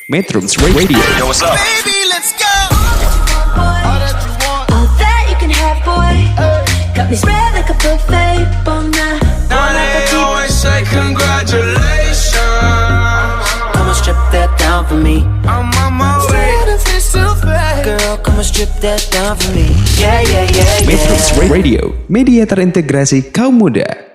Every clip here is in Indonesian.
Metrums Radio. Yo, what's up? Baby, let's go. All that you can have, boy. Got me spread like a buffet. Bon night. Now they always say congratulations. Come on, strip that down for me. I'm on my way. Girl, come on, strip that down for me. Yeah, yeah, yeah, Metrums yeah. Radio, media terintegrasi kaum muda.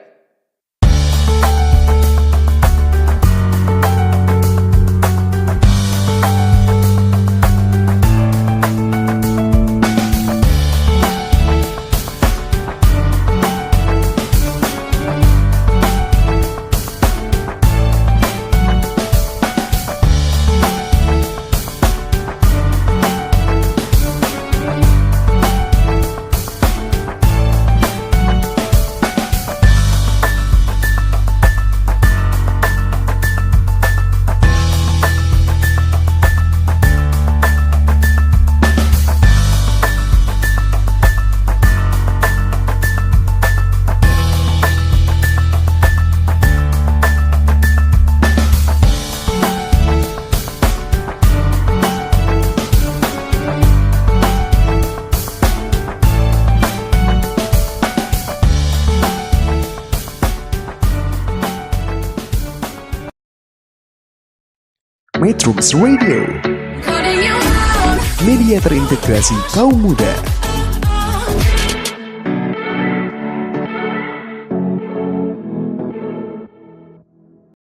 Metrums Radio, media terintegrasi kaum muda.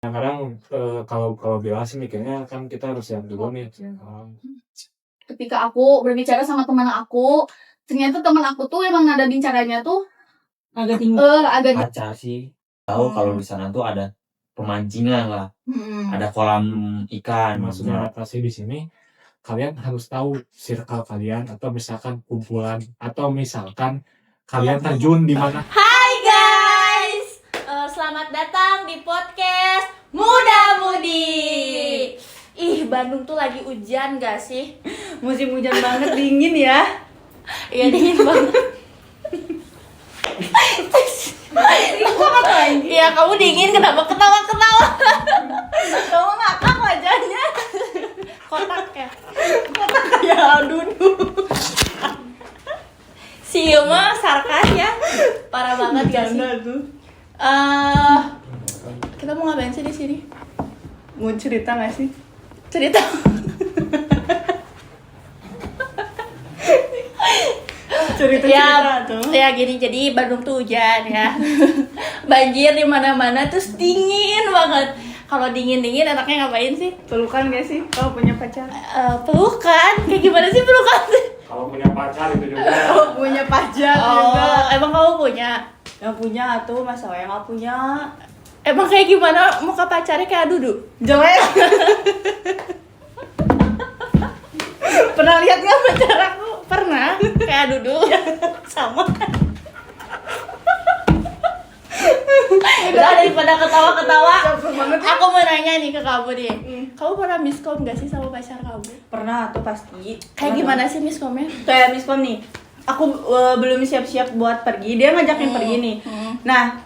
Kadang kalau Bella sih mikirnya kan kita harus siap dulu nih. Ketika aku berbicara sama teman aku, ternyata teman aku tuh emang ada bicaranya tuh agak tinggi. agak Pacar sih tahu kalau di sana tuh ada pemancingan lah, ada kolam ikan. Maksudnya pasti di sini kalian harus tahu circle kalian atau misalkan kumpulan atau misalkan kalian terjun di mana. Hai guys, selamat datang di podcast Muda Mudi. Ih, Bandung tuh lagi hujan gak sih? Musim hujan banget, dingin ya. Iya dingin banget. Iya, kamu dingin kenapa ketawa-ketawa? Kamu ngakak wajahnya. Kotak ya? Kotak kayak duduk. Si Yuma sarkas ya. Parah banget gak sih? Tuh. Kita mau ngapain sih di sini? Mau cerita gak sih? Cerita. Cerita tuh. Ya gini, jadi Bandung tuh hujan ya. Banjir di mana-mana terus dingin banget. Kalau dingin-dingin enaknya ngapain sih? Pelukan gak sih? Kalau punya pacar? Pelukan. Kayak gimana sih pelukan? Kalau punya pacar itu juga. Oh, punya pacar juga. Oh, emang kamu punya? Yang punya tuh masalah yang gak punya. Emang kayak gimana muka pacarnya kayak Dudu? Jelek. Pernah lihat gak pacar aku? Pernah? Kayak Dudu? Sama. Udah, daripada ketawa-ketawa, Capek banget ya. aku mau nanya nih ke kamu nih. Kamu pernah miskom gak sih sama pacar kamu? Pernah tuh pasti. Kayak gimana sih miskomnya? Kayak miskom nih, aku belum siap-siap buat pergi, dia ngajakin pergi nih. Nah,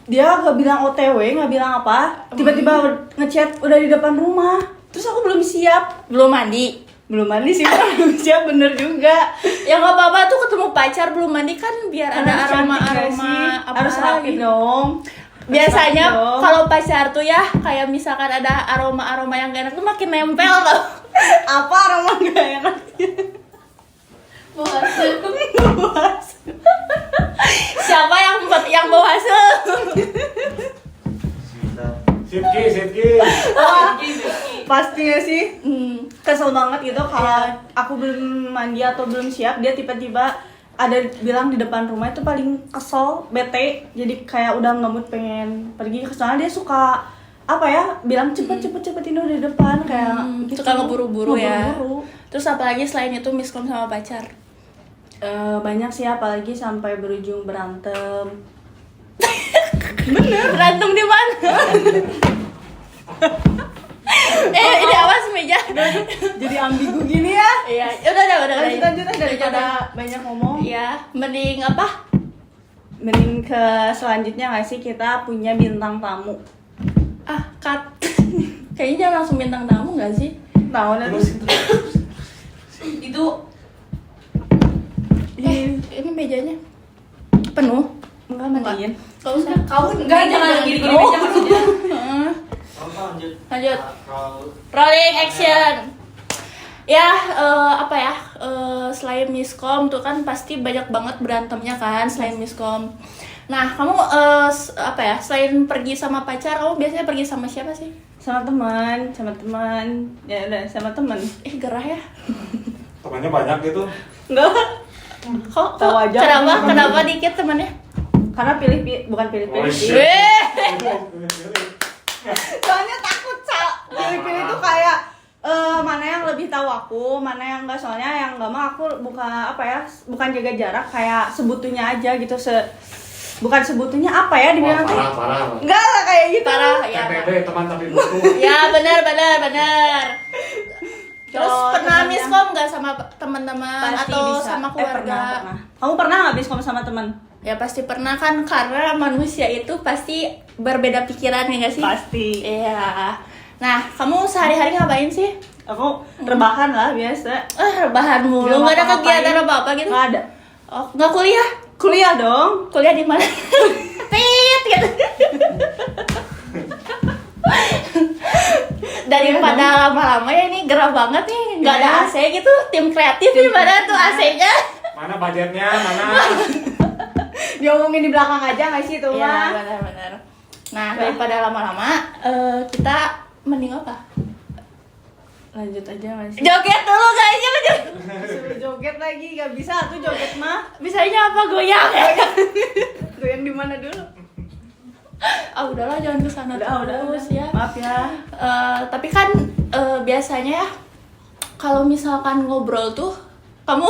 dia gak bilang OTW, gak bilang apa, tiba-tiba ngechat udah di depan rumah. Terus aku belum siap. Belum mandi? Belum mandi sih, belum siap, bener juga. Ya nggak apa-apa tuh, ketemu pacar belum mandi kan biar ada Harus cantik gak aroma sih? apa Harus rapi gitu. dong. Biasanya Harus rapi dong. kalau pacar tuh ya kayak misalkan ada aroma yang gak enak tuh makin nempel loh. Apa aroma gak enak? Siapa yang bawa hasil? Sipki. Pasti gak sih? Kesel banget gitu kalau aku belum mandi atau belum siap, dia tiba-tiba ada bilang di depan rumah, itu paling kesel, bete. Jadi kayak udah nggak mood pengen pergi. Soalnya dia suka apa ya, bilang cepet ini udah di depan kayak gitu. Suka ngeburu-buru ya. Ngeburu-buru. Terus apalagi selain itu miskom sama pacar? Banyak sih, apalagi sampai berujung berantem. Berantem di mana? Ini awas meja. Jadi ambigu gini ya. Iya, udah. Lanjut daripada banyak ngomong. Iya, mending apa? Mending ke selanjutnya nggak sih, kita punya bintang tamu. Cut. Kayaknya jangan langsung bintang tamu nggak sih? Tahun itu Itu ini mejanya penuh. enggak mandiin. Kau enggak jangan gini-gini meja maksudnya. Lanjut. Rolling action. Ya, apa ya? Selain miskom tuh kan pasti banyak banget berantemnya kan selain miskom. Nah, kamu apa ya? Selain pergi sama pacar, kamu biasanya pergi sama siapa sih? Sama teman. Ya udah, sama teman. Gerah ya. Temannya banyak gitu. Enggak. Kok Tahu aja. Kenapa dikit temannya? Karena bukan pilih-pilih. Oh, shit. Soalnya takut, pilih-pilih tuh kayak mana yang lebih tahu aku, mana yang enggak. Soalnya yang enggak mah aku bukan jaga jarak, kayak sebutunya aja gitu. Bukan sebutunya apa ya dibilang tuh. Parah. Enggak lah kayak gitu. Parah ya. TPD teman tapi butuh. Ya, benar. Terus Kalau pernah temennya- miskom nggak sama teman-teman Pasti atau bisa. sama keluarga? Pernah. Kamu pernah nggak miskom sama teman? Ya pasti pernah kan, karena manusia itu pasti berbeda pikiran ya nggak sih? Pasti. Iya. Nah, kamu sehari-hari ngapain sih? Aku rebahan lah biasa. Rebahan mulu, Nggak nggak ada ngapa-ngapain. kegiatan apa-apa gitu? Nggak ada. Oh, nggak kuliah? Kuliah dong. Kuliah di mana? Tit gitu. Daripada lama-lama ya ini gerah banget nih, nggak ada AC gitu. Tim kreatif di mana tuh AC-nya? Mana budgetnya? Mana? Diomongin di belakang aja nggak sih itu Iya, mah? benar. Nah, daripada lama-lama, kita mending apa? Lanjut aja masih. Joget dulu kayaknya. Suruh joget lagi nggak bisa tuh joget mah. Bisanya apa, goyang ya? Goyang di mana dulu? Udahlah, jangan kesana terus ya. Maaf ya. Tapi kan biasanya ya kalau misalkan ngobrol tuh kamu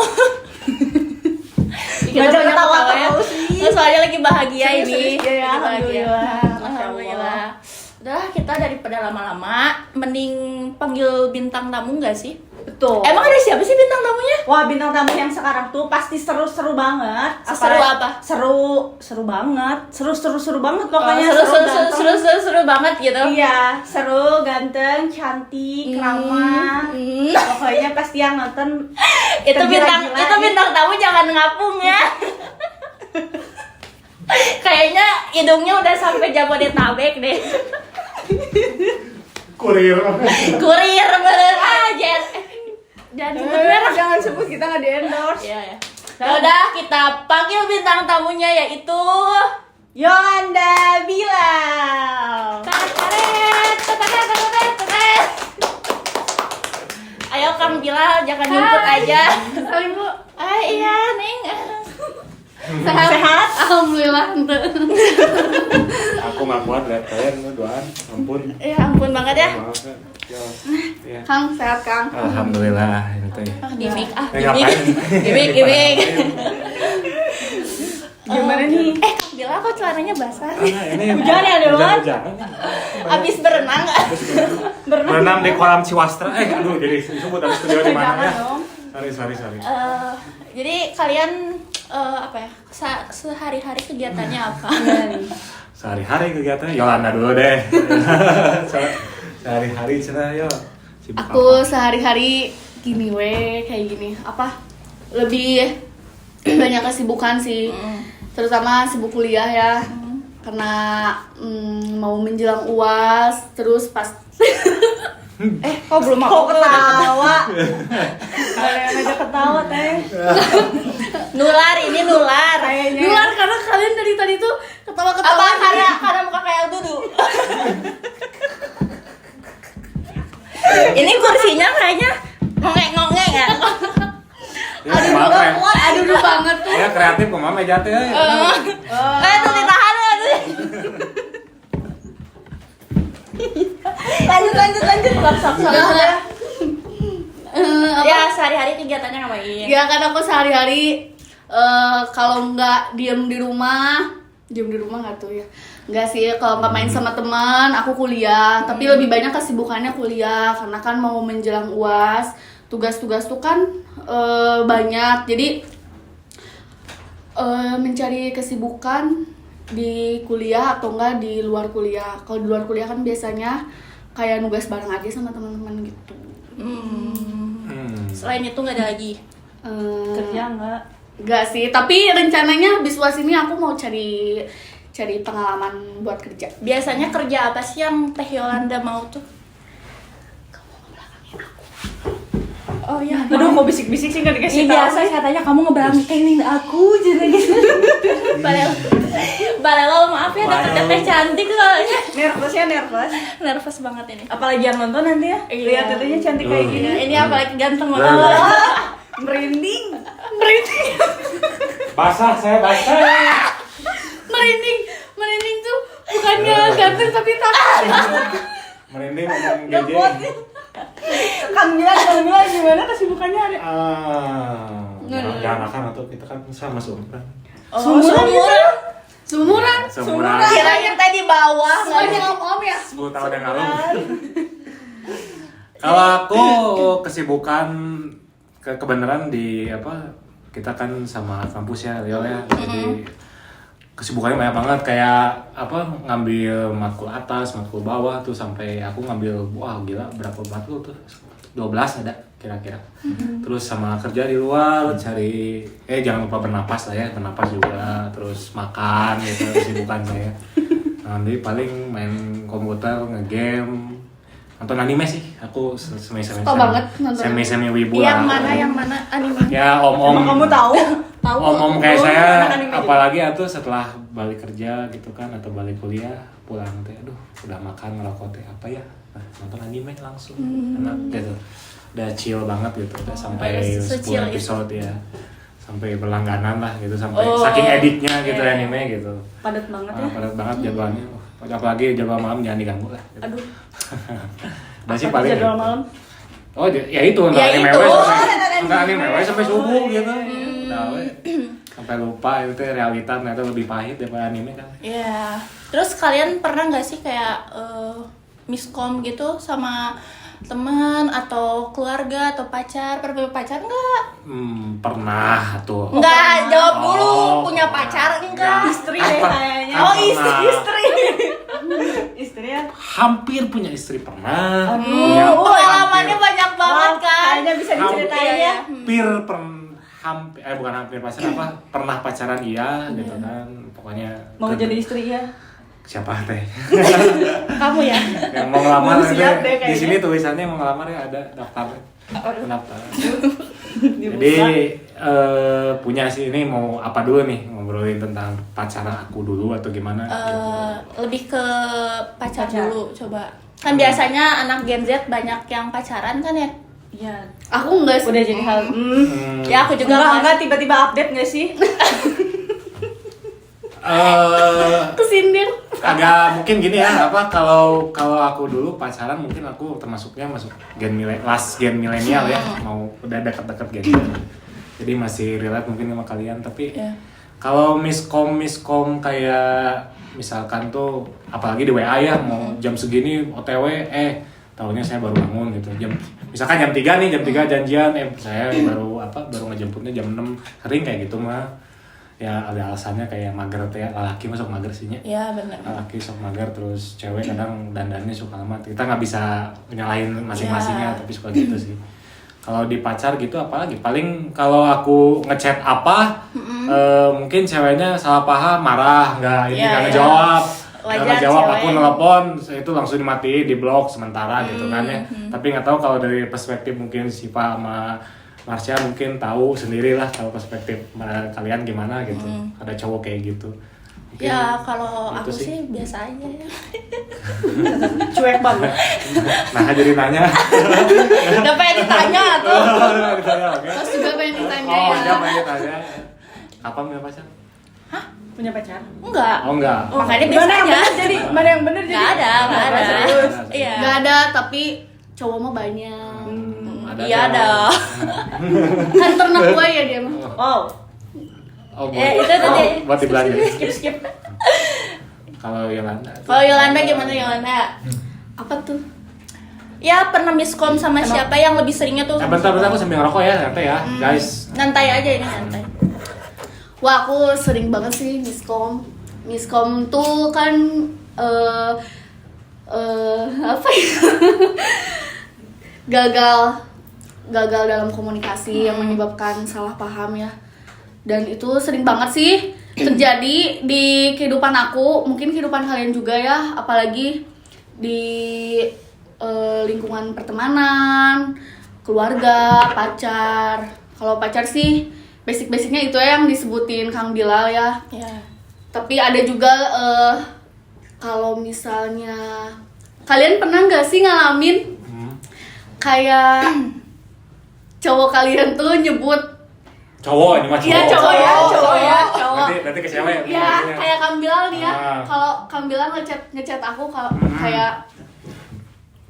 Ngajak banyak ketawa ya. terus nih. Soalnya lagi bahagia Serius, ini. serius, ya, Lagi bahagia. alhamdulillah. Masya Allah. Alhamdulillah. Udah, kita daripada lama-lama mending panggil bintang tamu nggak sih? Betul. Emang ada siapa sih bintang tamunya? Wah, bintang tamu yang sekarang tuh pasti seru-seru banget. Seru apa? Seru banget. Seru banget pokoknya. Seru banget gitu. Iya, seru, ganteng, cantik, ramah. Pokoknya pasti yang nonton Itu tergila-gila. bintang tamu jangan ngapung ya. Kayaknya hidungnya udah sampai Jabodetabek deh. Kurir. Kurir bener aja. Jangan sebut merek. Jangan sebut, kita nggak di endorse. Iya ya. Udah, kita panggil bintang tamunya yaitu Yolanda Bilal. Taret. Ayo Kang Bilal, jangan nyumput aja. Salim Bu. Iya, Neng. Sehat? Alhamdulillah. Aku nggak kuat lihat kalian lu doan. Ampun. Ya ampun banget ya. Maaf ya. Ya. Kang, sehat Kang. Alhamdulillah itu ya. Gimik Ngapain? Gimik. Gimana nih? Kang Bilal kok celananya basah? Ini Hujan ya, Dewan? Hujan. Abis berenang. Berenang di kolam Ciwastra. Aduh, jadi disebut habis studio di mana ya? dong. Sorry. Jadi kalian apa ya? Sehari-hari kegiatannya apa? Sehari-hari kegiatan Yolanda dulu deh. Sehari-hari cerah yo. Sibuk Aku apa? sehari-hari gini kayak gini. Apa? Lebih banyak kesibukan sih. Terutama sibuk kuliah ya. Karena mau menjelang UAS, terus pas Kok belum Kok ketawa? Ada yang ngajak ketawa, Teh. Ini nular. Kayaknya. luar karena kalian dari tadi tuh ketawa-ketawa. Apa karena muka kayak duduk. Ini kursinya kayaknya ngongek ya. Aduh, keren. Aduh banget tuh. Ya kreatif kok mama jatuh ya. Tuh ditahan ya. Lanjut. Soalnya, Ya sehari-hari kegiatannya ngapain? ya kan aku sehari-hari kalau nggak diem di rumah nggak tuh ya, nggak sih. Kalau nggak main sama teman, aku kuliah. Tapi lebih banyak kesibukannya kuliah karena kan mau menjelang UAS, tugas-tugas tuh kan banyak. Jadi mencari kesibukan di kuliah atau enggak di luar kuliah. Kalau di luar kuliah kan biasanya kayak nugas bareng aja sama teman-teman gitu. Selain itu nggak ada lagi. Kerja Enggak sih, tapi rencananya habis UAS ini aku mau cari pengalaman buat kerja. Biasanya kerja apa sih yang Teh Yolanda mau tuh? Oh iya. Aduh, kok bisik-bisik sih nggak dikasih Ini tahu. biasa katanya kamu ngebelakangin aku jadi gitu. Padahal maaf ya dapetnya Teh cantik soalnya. Nervous banget ini. Apalagi yang nonton nanti ya. Iya. Lihat tetenya cantik kayak gini. Ini apalagi ganteng banget. Merinding. Basah, saya basah. Merinding tuh bukannya ganteng tapi takut. Merinding ngomong GJ. Kang bilang gimana kesibukannya hari? Jangan akan atau kita kan sama seumuran. Sumuran. Kirain tadi bawah. Soalnya om ya. 10 tahun yang lalu. Kalau aku kesibukan kebenaran di apa? Kita kan sama kampus ya, Rio ya. Jadi kesibukannya banyak banget kayak apa ngambil matkul atas, matkul bawah tuh sampai aku ngambil wah gila berapa matkul tuh 12 ada kira-kira. Terus sama kerja di luar cari jangan lupa bernapas lah ya, bernapas juga, terus makan gitu kesibukan saya. Nanti paling main komputer, ngegame, nonton anime sih. Aku semi banget nonton semi wibu Yang lah. mana anime? Ya om-om. Kamu tahu? Tahu. Om-om kayak saya, anak anime juga. apalagi atuh setelah balik kerja gitu kan atau balik kuliah pulang teh, aduh udah makan ngerokok teh apa ya, nonton anime langsung, enak gitu, udah chill banget gitu, udah sampai 10 se-chill itu. episode ya, sampai berlangganan lah gitu, sampai saking ediknya gitu anime gitu, Padat banget ya. padat banget jadwalnya, apalagi jadwal malam jangan diganggu lah. Gitu. Aduh. Udah sih paling. Jadwal malam. Oh ya itu nonton Ya anime itu. sampai subuh gitu. Nah, sampai lupa itu teh realita ternyata lebih pahit daripada anime kan. Iya. Terus kalian pernah nggak sih kayak miskom gitu sama teman atau keluarga atau pacar? Pernah punya pacar nggak? Pernah tuh. Enggak, jawab dulu. Oh, Punya pernah. pacar enggak? Istri deh kayaknya. Oh, Pernah. Istri ya. Hampir punya istri pernah. Pengalamannya banyak banget Wah, kan? Kayaknya bisa diceritain ya. Bukan hampir pacaran apa? Pernah pacaran iya gitu kan. Pokoknya Mau jadi istri ya. siapa teh? Kamu ya? Yang mau ngelamar Belum siap deh di kayaknya. sini tulisannya mau ngelamar ya ada daftar pendaftar. Dibuka. Jadi punya sih ini mau apa dulu nih ngobrolin tentang pacaran aku dulu atau gimana? Lebih ke pacar dulu coba. Kan biasanya anak Gen Z banyak yang pacaran kan ya? Iya. Aku enggak sih. Udah jadi hal. Ya aku juga Enggak tiba-tiba update nggak sih? Kesindir. Agak mungkin gini ya apa kalau aku dulu pacaran mungkin aku termasuknya masuk gen milenial ya mau udah deket-deket gen jadi masih relate mungkin sama kalian tapi kalau miskom kayak misalkan tuh apalagi di WA ya mau jam segini OTW tahunya saya baru bangun gitu misalkan jam 3 nih jam 3 janjian saya baru ngejemputnya jam 6 sering kayak gitu mah ya ada alasannya kayak mager teh laki masuk mager sihnya ya benar. laki sok mager terus cewek kadang dandannya suka lama kita nggak bisa nyalahin masing-masingnya tapi suka gitu sih kalau di pacar gitu apalagi paling kalau aku ngechat apa mungkin ceweknya salah paham marah nggak ngejawab nggak ngejawab aku nelpon itu langsung dimatiin di blok sementara gitu kan ya tapi nggak tahu kalau dari perspektif mungkin Siva sama Marsha mungkin tahu sendirilah kalau perspektif kalian gimana gitu. Ada cowok kayak gitu. Mungkin Ya kalau gitu aku sih biasa aja ya. Cuek banget. Nah jadi nanya. Udah pengen ditanya tuh. Ditanya, oke. Terus juga pengen ditanya Oh, ya. dia pengen ditanya. Kapan punya pacar? Punya pacar? Enggak. Oh enggak. Makanya Mana yang biasanya. bener jadi? Mana yang bener jadi? Nggak ada. Terus. Iya. Enggak ada, tapi cowok mah banyak. Iya ada. Kan ternak gue ya dia mah. Wow. Oh, Itu tadi. buat dibelanja. Skip. Kalau Yolanda. Kalau Yolanda gimana Yolanda? Apa tuh? Ya pernah miskom sama siapa yang lebih seringnya tuh? Bentar aku sambil ngerokok ya, santai ya, guys. Nantai aja ini nantai. Wah, aku sering banget sih miskom. Miskom tuh kan apa ya? gagal dalam komunikasi yang menyebabkan salah paham ya. Dan itu sering banget sih terjadi di kehidupan aku, mungkin kehidupan kalian juga ya, apalagi di lingkungan pertemanan, keluarga, pacar. Kalau pacar sih basic-basicnya itu yang disebutin Kang Bilal ya. Tapi ada juga kalau misalnya kalian pernah nggak sih ngalamin kayak cowok kalian tuh nyebut Cowok ini mah cowok. Iya cowok ya. Berarti ke cewek. Ya kayak Kang Bilal nih ya. Ah. Kalau Kang Bilal ngechat aku kalau kayak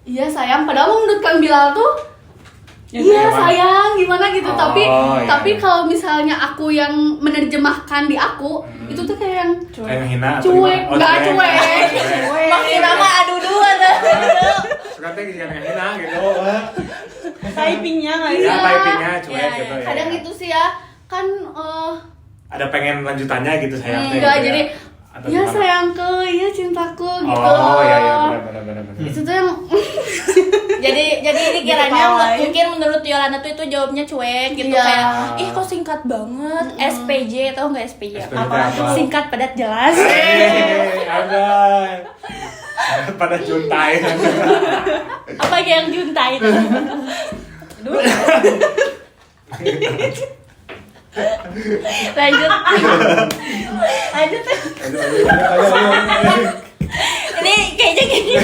iya sayang, padahal menurut Kang Bilal tuh iya sayang gimana gitu. Tapi kalau misalnya aku yang menerjemahkan di aku itu tuh kayak yang Kayak hina. cuek, nggak cuek. Makin lama adu dua dah. Suka teh yang hina gitu. Typingnya nggak sih? Iya, typingnya cuek Iya, gitu ya. kadang itu sih ya kan Ada pengen lanjutannya gitu sayang teh. enggak gitu jadi Atau ya gimana? sayangku, ya cintaku gitu. Oh iya benar. Itu tuh yang Jadi ini kiranya mungkin menurut Yolanda tuh itu jawabnya cuek gitu, Iya. kayak ih kok singkat banget. SPJ tau nggak SPJ? SPJ apa? Singkat padat jelas. Ada. Pada juntai. Apa yang junta itu? Lanjut. Ini kayaknya gini.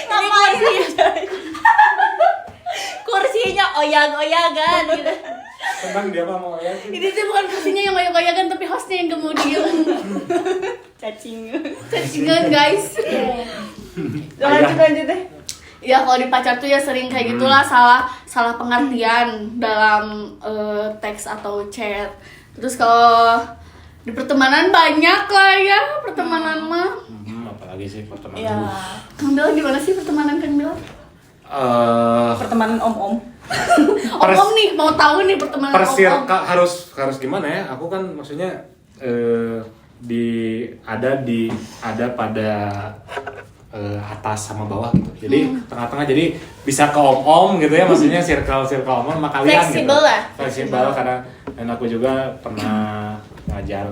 Ngapain sih? Kursinya oyang-oyangan gitu. Senang dia mah mau ya. ini sih bukan kursinya yang goyang-goyangan tapi hostnya yang kemudian cacingan guys. Lanjut deh. Ya kalau di pacar tuh ya sering kayak gitulah, salah pengertian dalam teks atau chat. Terus kalau di pertemanan banyak lah ya, pertemanan mah. Apalagi sih pertemanan. Ya. Kang Bel gimana sih pertemanan Kang Bel? Pertemanan om-om. Om nih mau tahu nih pertemanan om. harus gimana ya? Aku kan maksudnya ada pada atas sama bawah gitu. Jadi tengah-tengah, jadi bisa ke om-om gitu ya, maksudnya circle om sama kalian Fleksibel gitu. lah. Fleksibel karena dan aku juga pernah ngajar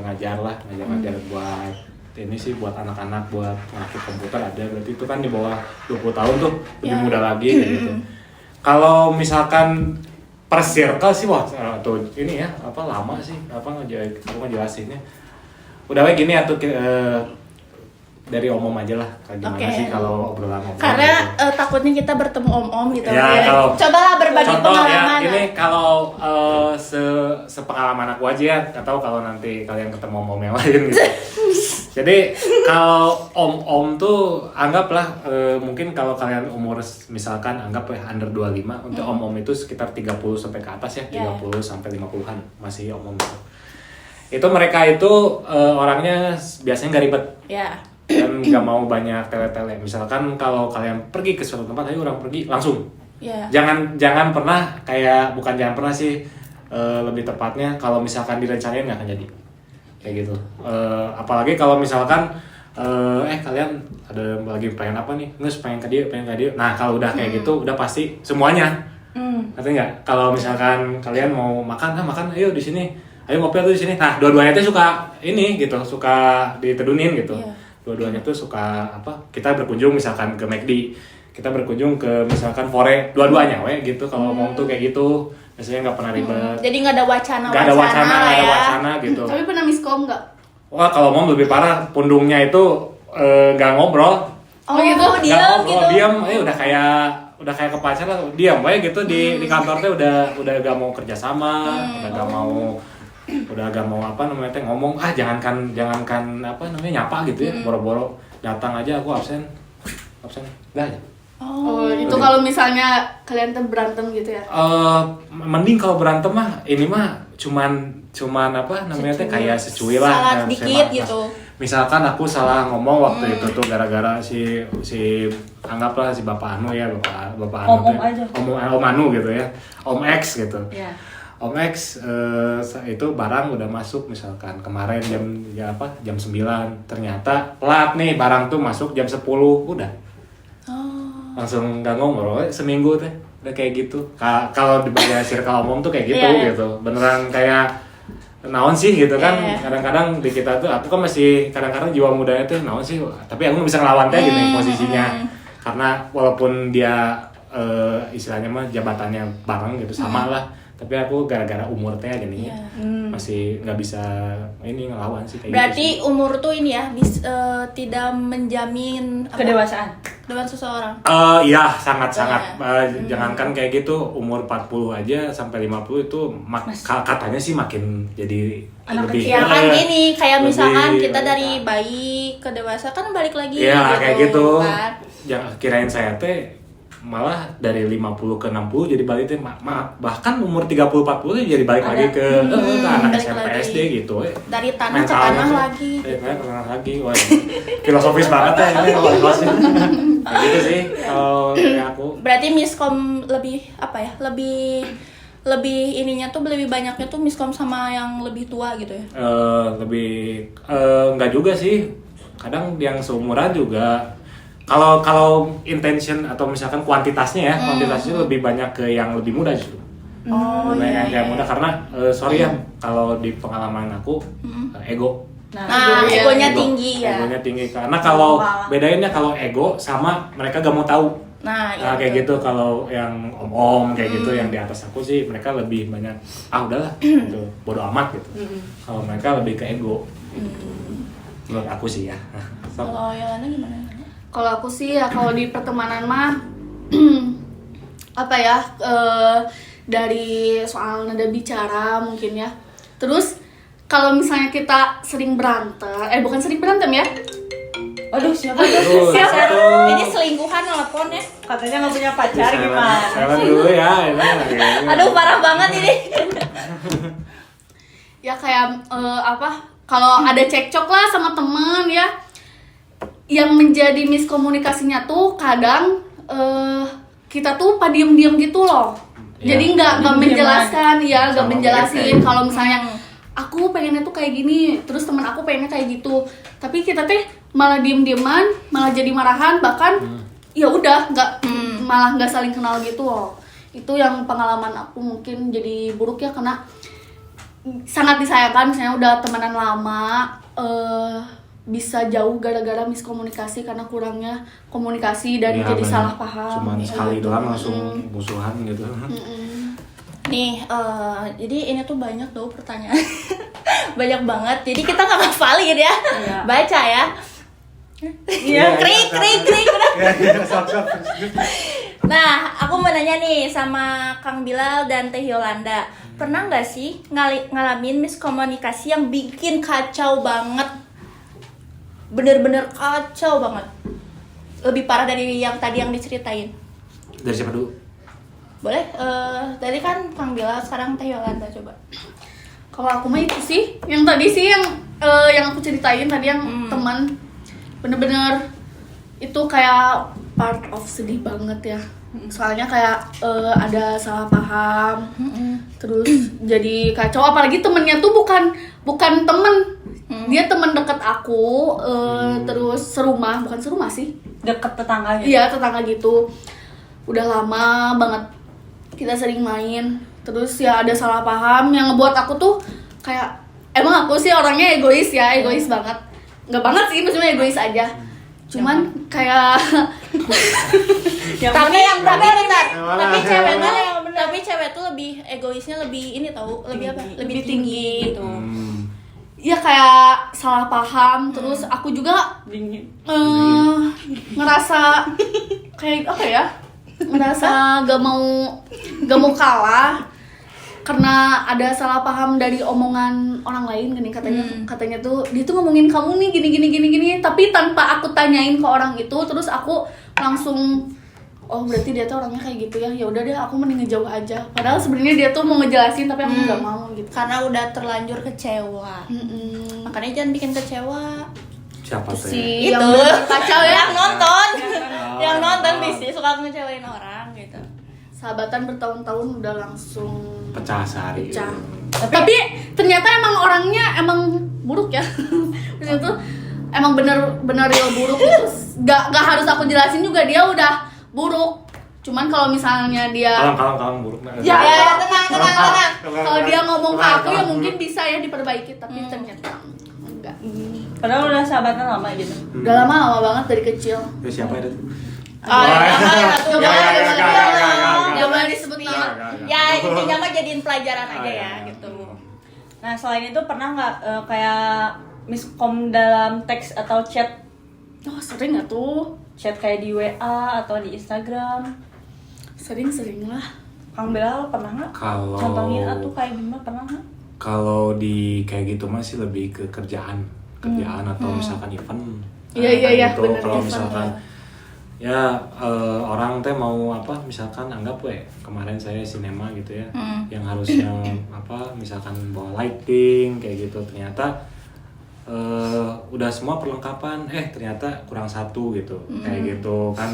buat ini sih, buat anak-anak, buat ngaktif komputer ada, berarti itu kan di bawah 20 tahun tuh, lebih muda lagi gitu. Kalau misalkan per circle sih wah atau ini ya apa lama sih apa ngejelasinnya. Udah kayak gini atau dari om-om aja lah, gimana sih kalau obrolan om-om Karena gitu. takutnya kita bertemu om-om gitu. Ya, kalau- Cobalah berbagi Contoh pengalaman. ya, ini kalau sepengalaman aku aja ya, nggak tahu kalau nanti kalian ketemu om-om yang lain gitu. Jadi kalau om-om tuh anggaplah mungkin kalau kalian umur misalkan anggap ya under 25, untuk om-om itu sekitar 30 sampai ke atas ya, 30 sampai 50-an masih om-om itu. Itu mereka itu orangnya biasanya nggak ribet. Ya. Dan nggak mau banyak tele-tele. Misalkan kalau kalian pergi ke suatu tempat, ayo orang pergi langsung. Ya. Jangan pernah kayak bukan jangan pernah sih, lebih tepatnya kalau misalkan direncanain nggak akan jadi kayak gitu. Apalagi kalau misalkan kalian ada lagi pengen apa nih, pengen ke dia. Nah kalau udah kayak gitu udah pasti semuanya. Ngerti nggak? Kalau misalkan kalian mau makan ayo di sini, ayo ngopi tuh di sini. Nah dua-duanya tuh suka ini gitu, suka ditedunin gitu. Dua-duanya tuh suka apa, kita berkunjung misalkan ke McD, kita berkunjung ke misalkan Fore, dua-duanya gitu. Kalau ngomong tuh kayak gitu biasanya nggak pernah ribet, Jadi nggak ada wacana nggak ada ya. wacana gitu. Tapi pernah miskom nggak? Wah kalau mau lebih parah, pundungnya itu nggak ngobrol, Oh gitu? nggak diam ngobrol, gitu. diam, udah kayak ke pacar lah, diam gitu di kantor tuh udah gak mau kerjasama, udah gak mau apa namanya teh ngomong, jangankan apa namanya nyapa gitu ya, boro-boro datang aja aku absen dah aja. Itu kalau misalnya kalian tuh berantem gitu ya? Mending kalau berantem mah ini mah cuman apa namanya teh kayak secuil lah. Salah Nah, dikit saya gitu. Misalkan aku salah ngomong waktu itu tuh gara-gara si anggaplah si Bapak Anu ya, Bapak Anu Om tuh, aja. Om Anu gitu ya, Om X gitu. Iya. Om X itu barang udah masuk misalkan kemarin jam 9 ternyata telat nih barang tuh masuk jam 10 udah. Langsung nggak ngobrol seminggu teh udah kayak gitu. Kalau di bagian circle umum tuh kayak gitu gitu. Beneran kayak naon sih gitu kan. Kadang-kadang di kita tuh aku kan masih kadang-kadang jiwa mudanya tuh naon sih tapi aku nggak bisa ngelawan teh gitu posisinya. Karena walaupun dia istilahnya mah jabatannya bareng gitu sama lah. Tapi aku gara-gara umur teh gini masih nggak bisa ini ngelawan sih kayak Berarti gitu sih. umur tuh ini ya tidak menjamin Kedewasaan. seseorang. Iya sangat-sangat jangankan kayak gitu umur 40 aja sampai 50 itu katanya sih makin jadi Anak lebih kecil. Ya kan gini, kayak misalkan lebih- kita dari bayi ke dewasa kan balik lagi Iya kayak gitu. kan. Jangan kirain saya teh malah dari 50 ke 60 jadi balik teh bahkan umur 30 40 jadi balik lagi ke anak balik SMP lagi. SD gitu. Dari tanah ke Mentalnya tanah tuh, lagi. Dari tanah ke tanah lagi. Wah, filosofis banget ya ini kalau kelasnya. Kayak gitu sih kalau kayak aku. Berarti miskom lebih apa ya? Lebih ininya tuh lebih banyaknya tuh miskom sama yang lebih tua gitu ya. Enggak juga sih. Kadang yang seumuran juga kalau intention atau misalkan kuantitasnya ya, kuantitasnya lebih banyak ke yang lebih muda justru. Lebih banyak yang muda karena sorry ya kalau di pengalaman aku ego. Nah, egonya tinggi ya. Egonya tinggi karena kalau bedainnya kalau ego sama mereka gak mau tahu. Nah, Nah, kayak gitu kalau yang om-om kayak gitu yang di atas aku sih mereka lebih banyak udahlah gitu bodo amat gitu. Kalau mereka lebih ke ego. Menurut aku sih ya. So, Kalau Yolanda gimana? Kalau aku sih ya kalau di pertemanan mah apa ya dari soal nada bicara mungkin ya. Terus kalau misalnya kita sering berantem, bukan sering berantem ya. Aduh, siapa tuh? aduh, Siapa? tuh? Ini selingkuhan nelfon ya? Katanya nggak punya pacar gimana? Salah dulu ya ini. Aduh, parah banget ini. Ya kayak kalau ada cekcok lah sama temen ya, yang menjadi miskomunikasinya tuh kadang kita tuh diem-diem gitu loh. Iya. Jadi nggak menjelaskan ya, nggak Sama menjelasin bete. kalau misalnya aku pengennya tuh kayak gini, terus teman aku pengennya kayak gitu. Tapi kita teh malah diem-dieman, malah jadi marahan, bahkan ya udah malah nggak saling kenal gitu loh. Itu yang pengalaman aku mungkin jadi buruk ya, karena sangat disayangkan misalnya udah temenan lama bisa jauh gara-gara miskomunikasi karena kurangnya komunikasi dan Ya, jadi bener. salah paham. Cuman sekali doang langsung musuhan gitu. Nih, jadi ini tuh banyak tuh pertanyaan. Banyak banget. Jadi kita nggak ngafalin ya. Baca ya. Iya. Krik. Udah. Sok. Nah, aku mau nanya nih sama Kang Bilal dan Teh Yolanda. Pernah nggak sih ngalamin miskomunikasi yang bikin kacau banget? Bener-bener kacau banget. Lebih parah dari yang tadi yang diceritain. Dari siapa dulu? Boleh? Tadi kan Kang Bilal, sekarang Teh Yolanda coba. Kalau aku mah itu sih, yang tadi sih yang aku ceritain tadi yang teman bener-bener itu kayak part of sedih banget ya. Soalnya kayak ada salah paham, terus jadi kacau. Apalagi temennya tuh bukan temen, dia teman dekat aku, terus bukan serumah sih, Deket tetangga gitu. iya tetangga gitu. Udah lama banget kita sering main, terus ya ada salah paham yang ngebuat aku tuh kayak emang aku sih orangnya egois banget, nggak banget sih, maksudnya egois aja. Cuman kayak Tapi bentar. Tapi cewek tuh yang bener. tapi cewek tuh lebih egoisnya lebih ini tahu, lebih apa? Lebih tinggi gitu. ya kayak salah paham, terus aku juga Dingin. ngerasa kayak apa ya, ngerasa gak mau kalah karena ada salah paham dari omongan orang lain gini, katanya tuh dia tuh ngomongin kamu nih gini, tapi tanpa aku tanyain ke orang itu, terus aku langsung oh berarti dia tuh orangnya kayak gitu ya, ya udah deh aku mending ngejauh aja, padahal sebenarnya dia tuh mau ngejelasin tapi aku nggak mau gitu. Karena udah terlanjur kecewa. Makanya jangan bikin kecewa. Siapa tuh? Si Itu yang bener kacau ya, yang nonton. Yang nonton bisa suka ngecewain orang gitu. sahabatan bertahun-tahun udah langsung Pecah sehari. pecah. Tapi ternyata emang orangnya emang buruk ya. Maksudnya tuh emang bener real buruk gitu. Gak harus aku jelasin juga, dia udah buruk. Cuman kalau misalnya dia Kalem buruk. Ya, tenang. kalau dia ngomong ke aku ya mungkin bisa ya diperbaiki, tapi ternyata enggak. Padahal udah sahabatan lama gitu. Udah lama banget dari kecil. Ya siapa itu? Gak boleh disebut nama. Ya intinya mah jadiin pelajaran aja ya gitu. Nah selain itu pernah nggak kayak miskom dalam teks atau chat Oh sering gak tuh? chat kayak di WA atau di Instagram? Sering lah. Kang Bella pernah nggak? Kalau Contohin tuh kayak gimana, pernah nggak? Kalau di kayak gitu masih lebih ke kerjaan atau misalkan event. Iya, gitu. bener, Kalau event, misalkan ya orang teh mau apa, misalkan anggap kemarin saya sinema gitu ya, yang harusnya apa, misalkan bawa lighting kayak gitu, ternyata udah semua perlengkapan, ternyata kurang satu gitu, kayak gitu kan,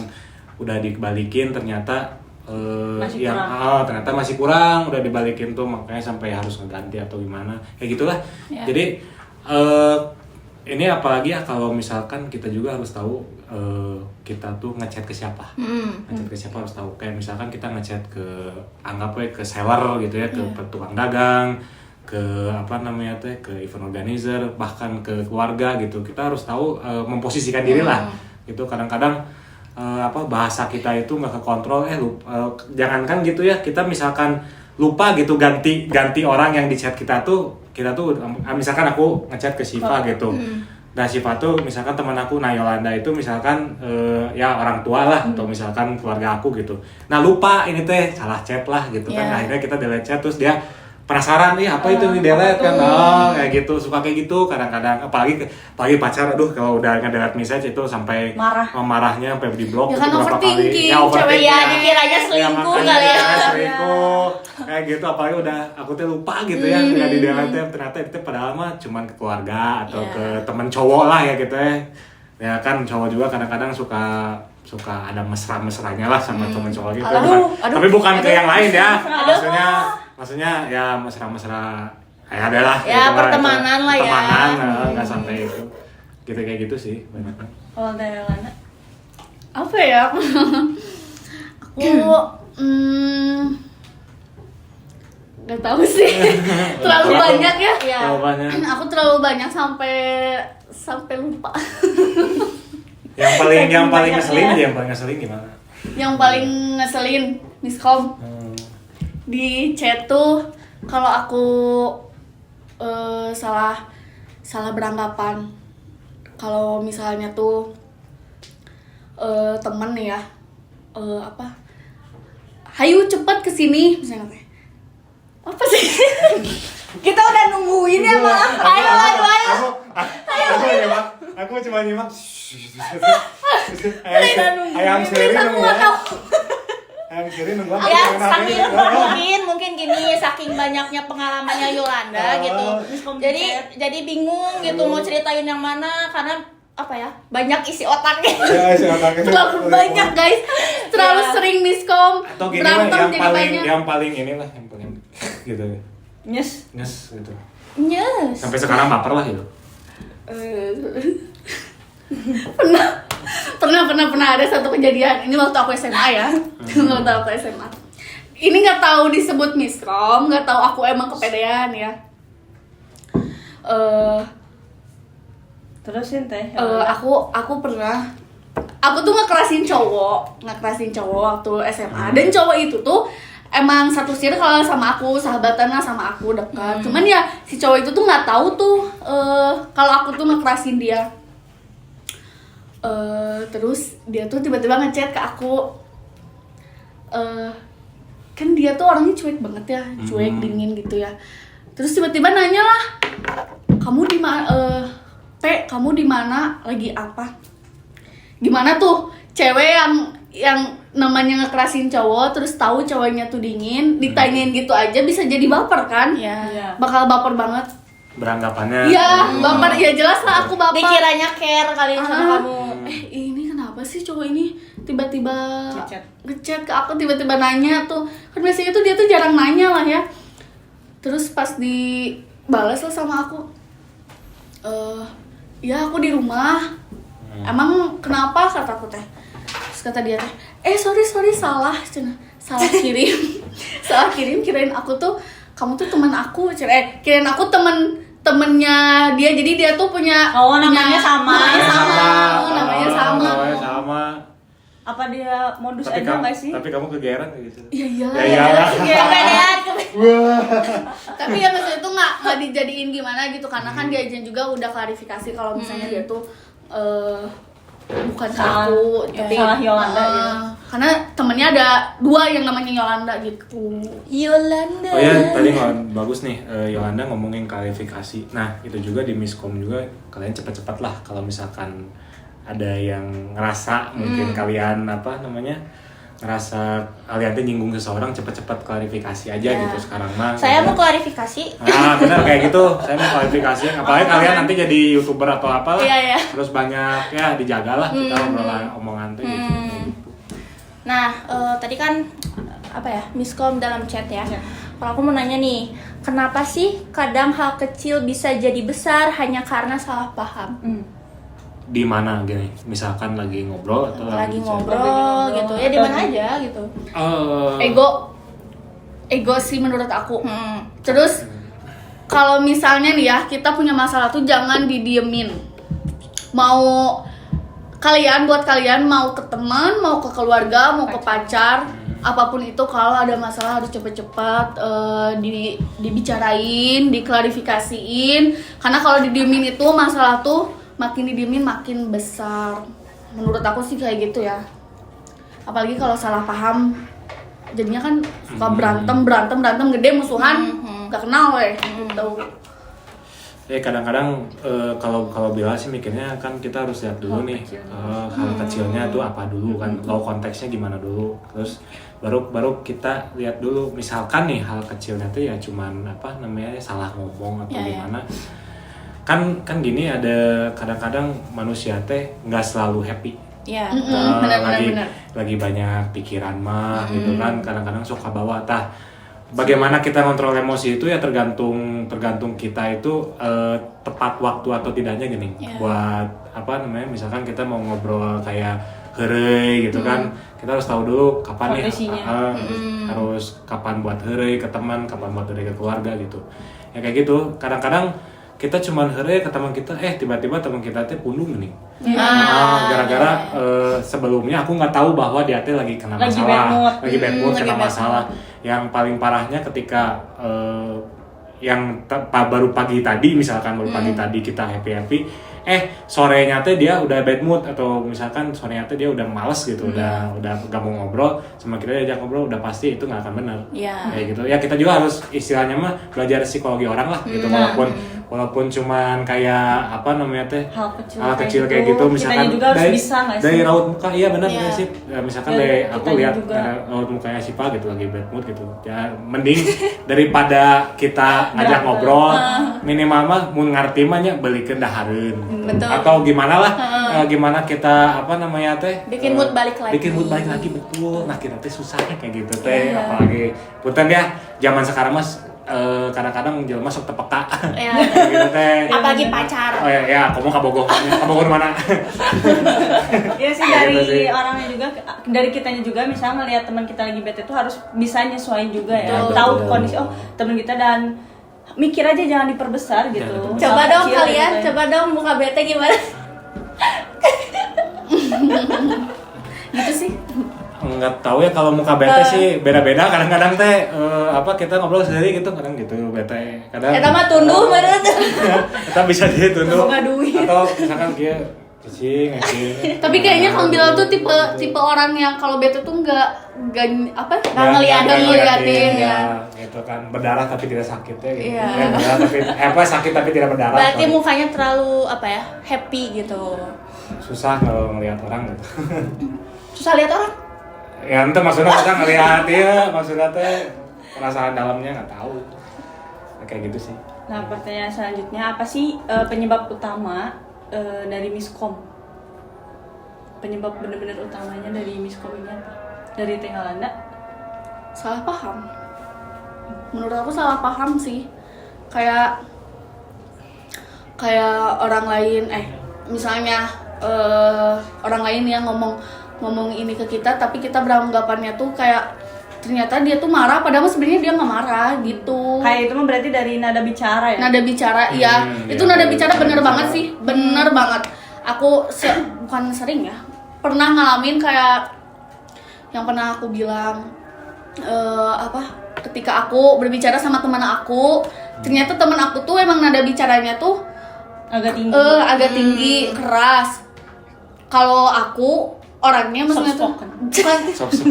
udah dibalikin ternyata Masih yang kurang. ternyata masih kurang, udah dibalikin tuh, makanya sampai harus ngeganti atau gimana kayak gitulah. Jadi ini apalagi ya kalau misalkan kita juga harus tahu kita tuh ngechat ke siapa, ngechat ke siapa harus tahu. Kayak misalkan kita ngechat ke anggap ke seller gitu ya, ke tukang dagang, ke apa namanya tuh, ke event organizer, bahkan ke keluarga gitu. Kita harus tahu memposisikan diri lah gitu. Kadang-kadang bahasa kita itu nggak kekontrol, jangankan gitu ya, kita misalkan lupa gitu ganti orang yang di chat kita tuh misalkan aku ngechat ke Siva gitu. Nah Siva tuh misalkan teman aku, nah Yolanda itu misalkan ya orang tua lah, atau misalkan keluarga aku gitu. Nah lupa ini teh salah chat lah gitu kan, akhirnya kita delete chat, terus dia penasaran nih apa itu nih delete kan, kayak gitu, suka kayak gitu kadang-kadang, apalagi pacar, aduh kalau udah nge-delete message itu sampai marahnya sampai di blok Ya kan beberapa kali. overthinking, cewek ya dikiranya selingkuh kali ya. Selingkuh kayak gitu, apalagi udah aku tuh lupa gitu ya, nggak di delete, ternyata itu padahal mah cuman ke keluarga atau ke teman cowok lah ya gitu ya kan, cowok juga kadang-kadang suka ada mesra-mesranya lah sama teman cowok gitu. Tapi bukan ke yang lain ya, maksudnya ya mesra-mesra ya adalah Ya, gitu pertemanan lah ya. Pertemanan, nggak sampai itu gitu, kayak gitu sih banyak. Kalau dari Lana? Apa ya? Aku nggak tahu sih. Terlalu banyak ya. Terlalu banyak. Aku terlalu banyak sampai lupa. Yang paling ngeselin gimana? Yang paling ngeselin miskom di chat tuh kalau aku salah beranggapan. Kalau misalnya tuh temen nih ya, hayu cepet kesini misalnya, apa sih? Kita udah nungguin ya malah. Ayo. Aku cuma nyimak. Ayam seri nunggu. Ya saking mungkin gini, saking banyaknya pengalamannya Yolanda gitu. Jadi bingung gitu mau ceritain yang mana, karena apa ya, banyak isi otaknya. Terlalu banyak guys, terlalu sering miskom, Atau gini lah, berantem jadi banyak. yang paling gitu. Nyes. Gitu. Yes. Sampai sekarang baper lah gitu. pernah ada satu kejadian ini waktu aku SMA ya. Waktu aku SMA ini nggak tahu disebut miskom, nggak tahu aku emang kepedean ya. Terusin teh. Aku pernah, aku tuh ngekerasin cowok waktu SMA, dan cowok itu tuh emang satu circle sama aku, sahabatan lah sama aku, dekat. Cuman ya si cowok itu tuh nggak tahu tuh kalau aku tuh ngekerasin dia. Terus dia tuh tiba-tiba ngechat ke aku, kan dia tuh orangnya cuek banget ya, cuek dingin gitu ya. Terus tiba-tiba nanya lah, kamu di mana? Kamu di mana? Lagi apa? Gimana tuh cewek yang namanya ngekerasin cowok, terus tahu cowoknya tuh dingin, ditanyain gitu aja bisa jadi baper kan? Iya. Bakal baper banget. Beranggapannya. Iya, baper ya, jelas lah aku baper. Dikiranya care kali sama kamu. Ini kenapa kenapa sih cowok ini tiba-tiba ngechat ke aku, tiba-tiba nanya tuh. Kan biasanya tuh dia tuh jarang nanya lah ya. Terus pas dibalas lah sama aku, ya aku di rumah. Emang kenapa, kata aku teh. Terus kata dia teh, sorry salah salah kirim. Salah kirim, kirain aku tuh kamu tuh teman aku, kirain aku temennya dia, jadi dia tuh punya namanya sama. Namanya sama. Apa dia modus Tapi aja nggak sih? Tapi kamu kegeeran kayak gitu. Iya. Kepedean. Tapi ya maksudnya itu nggak dijadiin gimana gitu, karena kan dia juga udah klarifikasi kalau misalnya dia tuh bukan aku, tapi salah Yolanda gitu. Karena temennya ada 2 yang namanya Yolanda gitu. Yolanda. Oh ya, tadi bagus nih Yolanda ngomongin klarifikasi. Nah, itu juga di miskom juga kalian cepat-cepat lah kalau misalkan ada yang ngerasa mungkin kalian ngerasa kalian tuh nyinggung seseorang, cepat-cepat klarifikasi aja gitu sekarang mah. Saya mau klarifikasi. Benar kayak gitu. Saya mau klarifikasi. Apalagi kalian nanti jadi YouTuber atau apa lah. Iya. Terus banyak ya dijagalah kita omongan tuh gitu. Nah, tadi kan miskom dalam chat ya. Kalau aku mau nanya nih, kenapa sih kadang hal kecil bisa jadi besar hanya karena salah paham? Di mana gini? Misalkan lagi ngobrol atau Lagi chat? ngobrol gitu. Ya di mana aja gitu. Ego sih menurut aku. Terus kalau misalnya nih ya, kita punya masalah tuh jangan didiemin. Buat kalian mau ke teman, mau ke keluarga, mau ke pacar, apapun itu, kalau ada masalah harus cepet-cepet dibicarain, diklarifikasiin. Karena kalau didiemin itu masalah tuh makin didiemin makin besar. Menurut aku sih kayak gitu ya. Apalagi kalau salah paham, jadinya kan suka berantem gede, musuhan, gak kenal gitu. Kadang-kadang kalau Bella sih mikirnya kan kita harus lihat dulu nih hal kecilnya tuh apa dulu kan, tahu konteksnya gimana dulu, terus baru kita lihat dulu. Misalkan nih hal kecilnya tuh ya cuman salah ngomong atau gimana. Kan gini, ada kadang-kadang manusia teh nggak selalu happy. Iya. Benar. Lagi banyak pikiran mah gitu kan, kadang-kadang suka bawa bagaimana kita kontrol emosi itu ya tergantung kita itu tepat waktu atau tidaknya gini. Buat misalkan kita mau ngobrol kayak heureuy gitu kan, kita harus tahu dulu kapan nih harus kapan buat heureuy ke teman, kapan buat heureuy ke keluarga gitu. Ya kayak gitu. Kadang-kadang kita cuman heureuy ke teman kita, tiba-tiba teman kita teh pundung nih. Gara-gara sebelumnya aku nggak tahu bahwa dia teh lagi kena masalah, lagi bad mood, kena masalah. Yang paling parahnya ketika baru pagi tadi kita happy, sorenya teh dia udah bad mood, atau misalkan sorenya teh dia udah males gitu, udah gak mau ngobrol sama kita, diajak ngobrol udah pasti itu nggak akan benar. Kayak gitu ya, kita juga harus istilahnya mah belajar psikologi orang lah gitu. Walaupun cuman kayak hal kecil kayak gitu, misalkan juga harus bisa nggak sih? Dari raut muka, iya benar sih. Misalkan dari aku lihat raut mukanya Sipa gitu lagi bad mood gitu, ya mending daripada kita ngajak ngobrol, minimal mah mun ngarti mah nya beulikeun dahareun. Betul. Atau gimana lah, gimana kita bikin mood balik lagi. Betul. Nah kita teh susahnya kayak gitu teh, apalagi punten ya zaman sekarang mas kadang-kadang jelema sok tepeka. Gitu teh. Apalagi pacar. Oh ya, kamu ka Bogor mana? Ya sih, dari orangnya juga, dari kitanya juga, misalnya ngelihat teman kita lagi bete itu harus bisa nyesuaiin juga ya. Tahu kondisi teman kita dan mikir aja, jangan diperbesar gitu. Coba dong Kecil kalian, gitu. coba dong muka bete gimana? Gitu sih. Nggak tahu ya, kalau muka bete sih beda-beda. Kadang-kadang teh kita ngobrol sendiri gitu, kadang gitu bete. Kadang Eta mah tunduh meureun. kita bisa ditunduh. Boga duit. Atau misalkan dia cicing. Tapi kayaknya Kang Bilal tuh tipe orang yang kalau bete tuh nggak ngeliatin ya. Gitu kan, berdarah tapi tidak sakit ya. Gitu. Iya. Berdarah tapi sakit tapi tidak berdarah. Berarti mukanya terlalu happy gitu. Susah kalau ngelihat orang gitu. Susah lihat orang. Ya ente maksudnya kita ngelihat ya, maksudnya teh perasaan dalamnya nggak tahu. Kayak gitu sih. Nah, pertanyaan selanjutnya, apa sih penyebab utama dari miskom? penyebab bener-bener utamanya dari miskom ini apa? Dari Teh Ngalanda? Salah paham. Menurut aku salah paham sih. Kayak orang lain misalnya orang lain yang ngomong ini ke kita, tapi kita beranggapannya tuh kayak ternyata dia tuh marah, padahal sebenarnya dia nggak marah gitu. Kayak itu mah berarti dari nada bicara ya? Nada bicara, iya. Itu nada bicara bener banget sih, bener banget. Aku bukan sering ya, pernah ngalamin kayak yang pernah aku bilang ketika aku berbicara sama teman aku, ternyata teman aku tuh emang nada bicaranya tuh agak tinggi. agak tinggi, keras. Kalau aku orangnya maksudnya tuh bukan,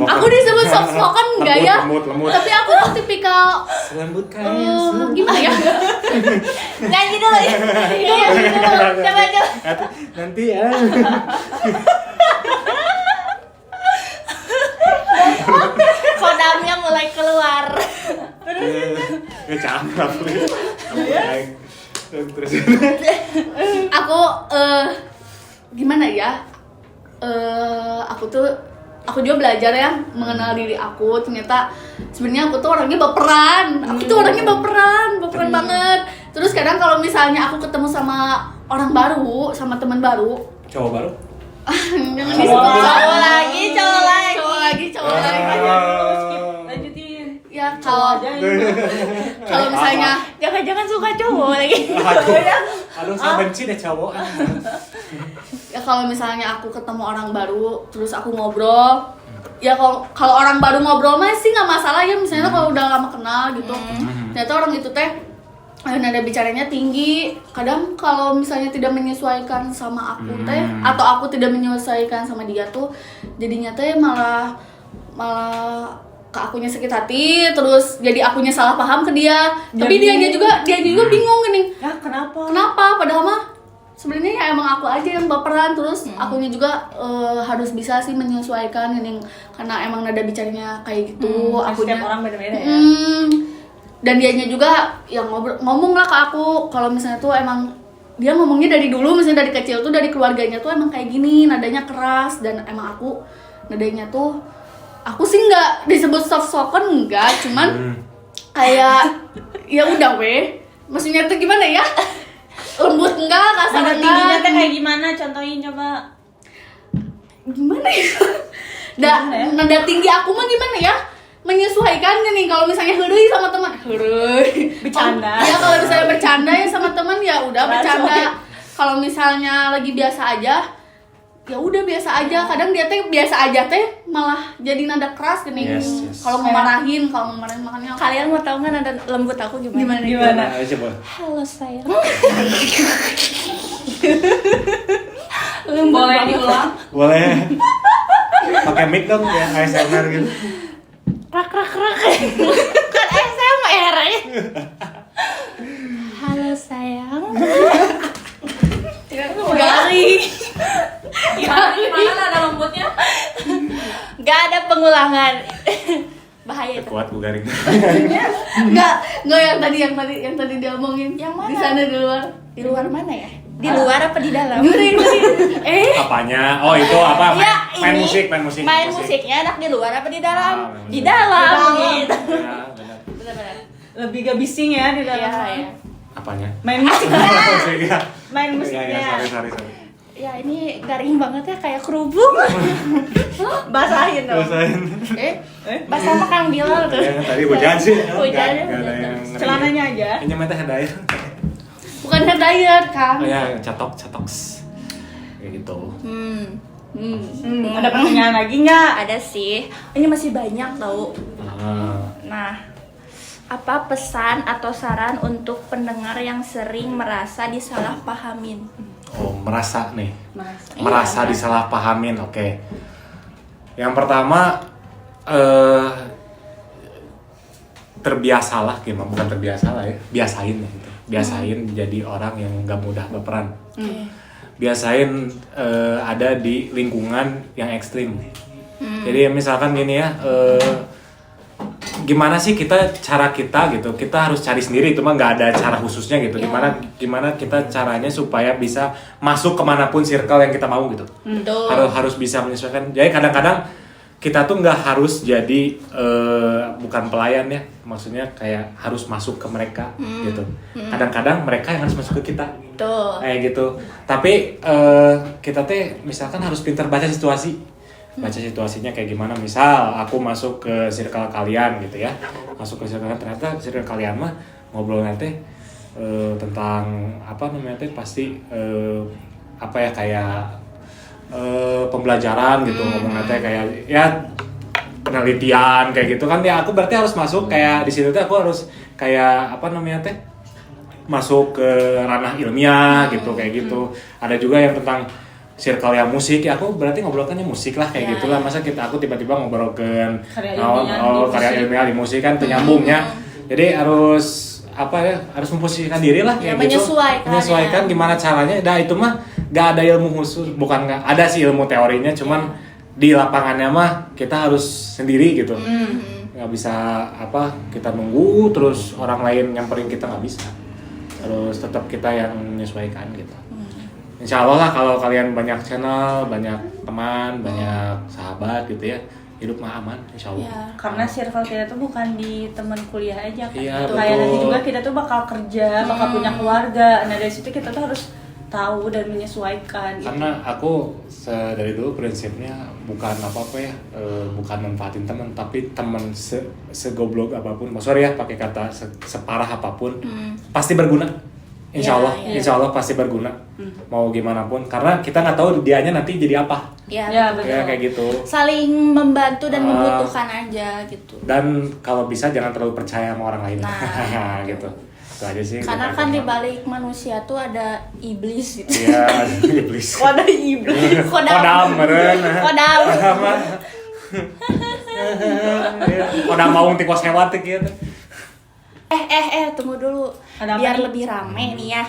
aku disebut soft spoken enggak ya? Lembut. Tapi aku tuh tipikal Lembut kayak gimana ya? Nyanyi dulu ya. Iya, coba. nanti ya. Kodamnya mulai keluar. Cakep. Terus Aku gimana ya? Aku juga belajar ya mengenal diri aku. Ternyata sebenarnya aku tuh orangnya baperan. Baperan banget. Terus kadang kalau misalnya aku ketemu sama orang baru, sama teman baru, cowok baru. jangan Cowok lagi. Lanjutin. Ya kalau misalnya Jangan-jangan suka cowok lagi. Aduh, saya benci deh cowok. ya kalau misalnya aku ketemu orang baru, terus aku ngobrol, ya kalau orang baru ngobrol mah sih nggak masalah ya, misalnya kalau udah lama kenal gitu. Ternyata orang itu teh nada bicaranya tinggi. Kadang kalau misalnya tidak menyesuaikan sama aku teh, atau aku tidak menyesuaikan sama dia tuh, jadinya teh malah ke akunya sakit hati, terus jadi akunya salah paham ke dia. Tapi dia juga bingung gini. Ya kenapa? Padahal mah sebenarnya ya emang aku aja yang baperan, terus akunya juga harus bisa sih menyesuaikan gini, karena emang nada bicaranya kayak gitu. Akunya Setiap orang beda-beda ya. Dan dianya juga yang ngomong lah ke aku kalau misalnya tuh emang dia ngomongnya dari dulu, misalnya dari kecil tuh dari keluarganya tuh emang kayak gini, nadanya keras. Dan emang aku nadanya tuh, aku sih nggak disebut soft spoken enggak, cuman kayak ya udah weh, maksudnya tuh gimana ya, lembut enggak, kasar Nada enggak. tingginya teh kayak gimana? Contohin coba. Gimana ya? Nada tinggi aku mah gimana ya? Menyesuaikan nih, kalau misalnya heureuy sama teman, Bercanda. Ya kalau misalnya bercanda ya sama teman ya udah bercanda. Kalau misalnya lagi biasa aja, ya udah biasa aja. Kadang dia teh biasa aja teh malah jadi nada keras gini. Yes. Kalau ngemarahin makanya Kalian mau tahu nggak nada lembut aku gimana? Gimana? Coba. Halo sayang. Boleh diulang? Boleh. Pakai mic dong ya, ASMR gitu. Krak. Kan ASMR ya. Halo sayang. garing. Gimana nada lembutnya? Gak ada pengulangan. Bahaya itu. Kuat gue garing. Enggak yang tadi dia omongin. Yang mana? Di sana di luar. Di luar mana ya? Di luar apa di dalam? Apanya? Oh itu apa? Ya, Main ini musik. Main musiknya enak di luar apa di dalam? Ah, Di dalam. Gitu. Ya, benar. Benar-benar. Lebih gak bising ya di dalam. Iya. Apanya? Main musiknya. Musiknya. Main Ya, musiknya. sorry. Ya ini garing banget ya, kayak kerubuk. Basahin dong. Rasain. Basah sama Kang Bilal tuh. Ya, tadi hujan sih. Hujan. Nggak ada yang ngeri. Celananya aja. Ini mah teh ada air. Bukan hair dryer kan? Oh ya, catoks. Kayak gitu. Ada pertanyaan lagi nggak? Ada sih. Ini masih banyak tau. Ah. Nah, apa pesan atau saran untuk pendengar yang sering merasa disalahpahamin? Oh, merasa nih. Mas. Merasa disalahpahamin. Oke. Yang pertama terbiasalah, gimana? Bukan terbiasalah ya. Biasain gitu. Biasain jadi orang yang nggak mudah baperan. Biasain ada di lingkungan yang ekstrim. Jadi misalkan gini ya, gimana sih cara kita gitu, kita harus cari sendiri, itu mah nggak ada cara khususnya gitu. Gimana kita caranya supaya bisa masuk kemanapun circle yang kita mau gitu. Betul. Harus bisa menyesuaikan. Jadi kadang-kadang kita tuh nggak harus jadi bukan pelayan ya, maksudnya kayak harus masuk ke mereka gitu. Kadang-kadang mereka yang harus masuk ke kita. Betul. Kayak gitu. Tapi kita teh misalkan harus pintar baca situasi. Baca situasinya kayak gimana. Misal aku masuk ke circle kalian gitu ya. Masuk ke circle kalian, ternyata circle kalian mah ngobrolnya teh tentang apa namanya teh pasti apa ya kayak pembelajaran gitu, ngomongnya teh kayak ya penelitian kayak gitu kan ya. Aku berarti harus masuk kayak di situ teh aku harus kayak apa namanya teh masuk ke ranah ilmiah gitu kayak gitu. Ada juga yang tentang circle yang musik ya, aku berarti ngobrolkannya musik lah kayak gitulah. Masa aku tiba-tiba ngobrolkan karya ilmiah di musik kan penyambungnya. Jadi harus apa ya, harus memposisikan diri lah kayak gitu. Menyesuaikan gimana caranya. Nah itu mah gak ada ilmu khusus, bukan gak ada sih ilmu teorinya, cuman di lapangannya mah kita harus sendiri gitu. Nggak bisa apa kita nunggu terus orang lain nyamperin kita, nggak bisa. Harus tetap kita yang menyesuaikan gitu. Insya Allah lah kalau kalian banyak channel, banyak teman, banyak sahabat gitu ya, hidup mah aman insya Allah. Ya, karena circle kita tuh bukan di teman kuliah aja kan. Iya, Kayak betul. nanti juga kita tuh bakal kerja, bakal punya keluarga. Nah dari situ kita tuh harus tahu dan menyesuaikan. Karena aku dari dulu prinsipnya bukan apa-apa ya, bukan manfaatin teman, tapi teman segoblok apapun, sorry ya pakai kata separah apapun, pasti berguna. Insya Allah, insya Allah pasti berguna. Mau gimana pun, karena kita nggak tahu dianya nanti jadi apa. Ya, betul. Ya kayak gitu. Saling membantu dan membutuhkan aja gitu. Dan kalau bisa jangan terlalu percaya sama orang lain. Nah, gitu. Itu aja sih. Karena kan di balik manusia tuh ada iblis gitu. Iya, iblis. Wadah iblis. Kodam meren. Kodam. Kodam mau tikos hewan teh kieu teh. Tunggu dulu. Ada apa Biar nih? lebih rame nih ya.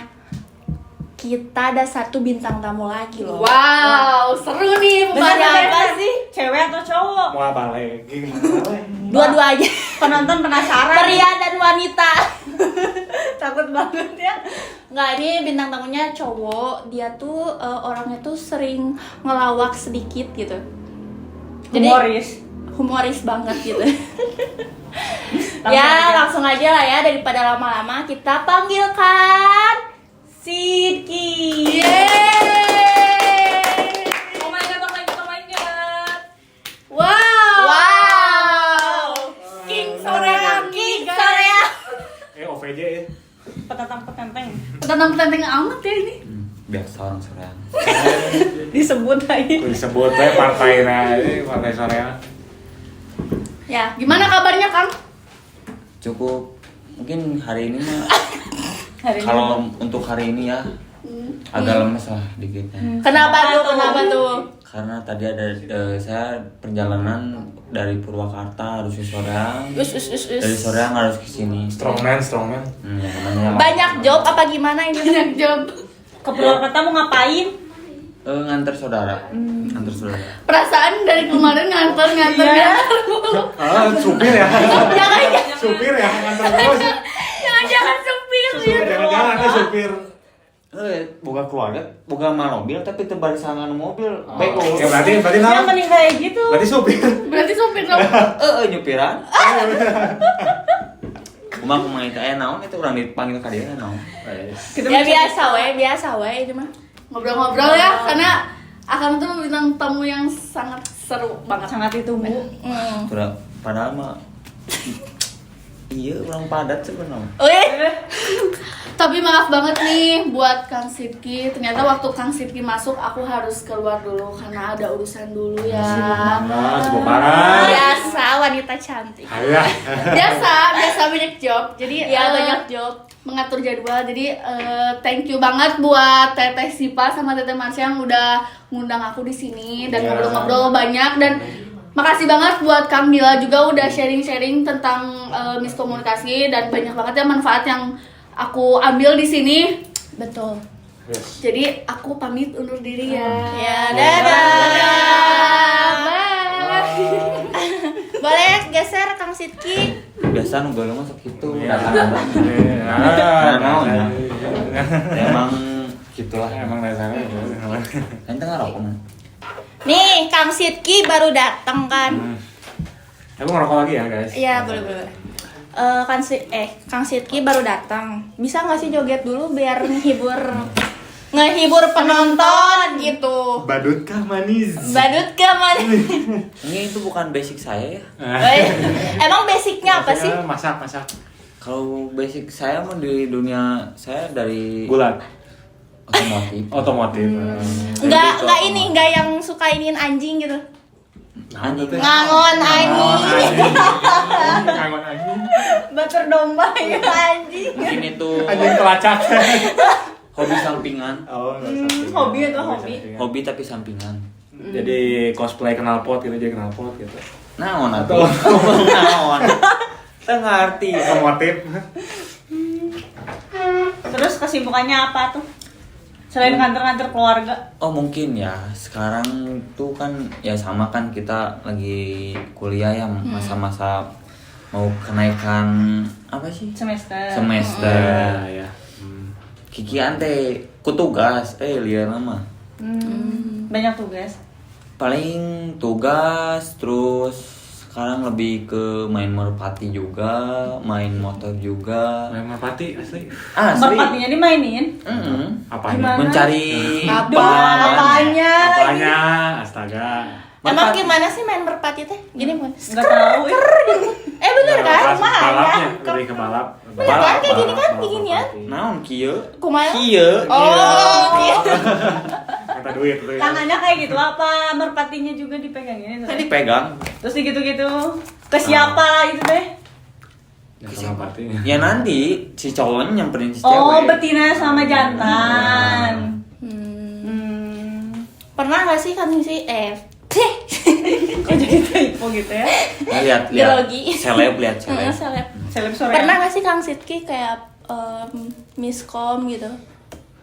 Kita ada satu bintang tamu lagi loh. Wow, seru nih pembahasan apa sih? Cewek atau cowok? Mau apa lagi? Gimana? Dua-duanya. Penonton penasaran. Pria dan wanita. Takut banget ya. Nggak, ini bintang tamunya cowok. Dia tuh orangnya tuh sering ngelawak sedikit gitu. Jadi humoris banget gitu. Ya, langsung aja lah ya, daripada lama-lama kita panggilkan Sidki. Oh my god. Wow. King Soreang. OVJ ya. Petentang-petenteng. Petentang-petenteng amat ya ini. Biasa orang soreang. Disebut lagi. Disebut we partai Soreang. Ya, Gimana kabarnya Kang? Cukup mungkin hari ini mah Hari ini kalau untuk hari ini ya agak lemes lah dikit. kenapa tuh? Karena tadi ada saya perjalanan dari Purwakarta harus ke Soreang. Dari Soreang harus ke sini. Strongman. Ya, namanya Banyak job apa gimana ini? Banyak job. ke Purwakarta mau ngapain? nganter saudara. Nganter saudara. Perasaan dari kemarin nganter. Supir ya. Jangan Supir ya nganter terus. jangan supir ya. Jangan ada supir. Bukan keluarga, bukan mobil tapi terbarisangan mobil. Bego. Ya berarti Ya nah. mending kayak gitu. Berarti supir. Berarti supir dong. Nyupiran. Kumaha itu naon itu orang dipanggil ka dia naon. Ya biasa we ini mah. Ngobrol-ngobrol ya, karena Akang tuh bintang tamu yang sangat seru banget. Sangat ditunggu. Padahal mah iya orang padat sebenarnya. Tapi maaf banget nih buat Kang Sidki. Ternyata waktu Kang Sidki masuk aku harus keluar dulu karena ada urusan dulu ya. Sibuk banget. Biasa wanita cantik. Biasa banyak job. Jadi Ya banyak job. mengatur jadwal. Jadi thank you banget buat Teteh Sipa sama Teteh Marsha yang udah ngundang aku di sini dan ngobrol-ngobrol banyak. Dan makasih banget buat Kang Dila juga udah sharing-sharing tentang miskomunikasi dan banyak banget ya manfaat yang aku ambil di sini. Betul. Yes. Jadi aku pamit undur diri ya. Ya, dadah. Bye. Boleh geser Kang Sidki. biasa nu galau masuk gitu. Iya. Emang gitulah. Emang dasarnya. Ente ngerokok man. Nih, Kang Sidki baru datang kan? Aku ngerokok lagi ya guys. Iya, boleh. Kang Sidki baru datang. Bisa nggak sih joget dulu biar ngehibur penonton gitu. Badutkah manis? Badut ke mana? Ini itu bukan basic saya ya. Emang basicnya apa sih? Masak. Kalau basic saya mah di dunia saya dari Bulat. otomotif. Enggak yang suka iniin anjing gitu. Anjing. Ngangon anjing. Kangen anjing. Batur domba ya anjing. Mungkin itu Anjing pelacak. hobi sampingan. Hobi itu hobi. Hobi tapi sampingan. Jadi cosplay knalpot gitu, jadi knalpot gitu. Naon atuh? Naon? Teu ngarti. Otomotif. Terus kesibukannya apa tuh? Selain kantor-kantor keluarga. Oh mungkin ya sekarang tuh kan ya sama kan kita lagi kuliah ya masa-masa mau kenaikan apa sih Semester. semester. Kiki ante kutugas lihat nama Banyak tugas. paling tugas terus sekarang lebih ke main merpati juga main motor juga Main merpati asli. asli Merpatinya dimainin. Apanya? Gimana? mencari Aduh, pengalaman. apanya? Astaga. Emang gimana sih main merpati teh? Gini bukan? Enggak tahu ya. Bener kan? Balapnya lebih ke balap. Bener kan? Kayak gini kan? Kayak ginian. Naon kieu? Kumaha? Kieu. Oh, iya. Kata duit tuh. Tangannya kayak gitu apa merpatinya juga dipegangin itu? Tadi pegang. Terus gitu-gitu. Ke siapa gitu deh? Merpati. Ya nanti si cowoknya nyamperin si Oh, cewek. betina sama jantan. Pernah gak sih kan sih Kok jadi typo gitu ya? Nah, lihat Grogi. seleb lihat seleb. seleb. Seleb sore. Pernah gak sih Kang Sidki kayak miskom gitu?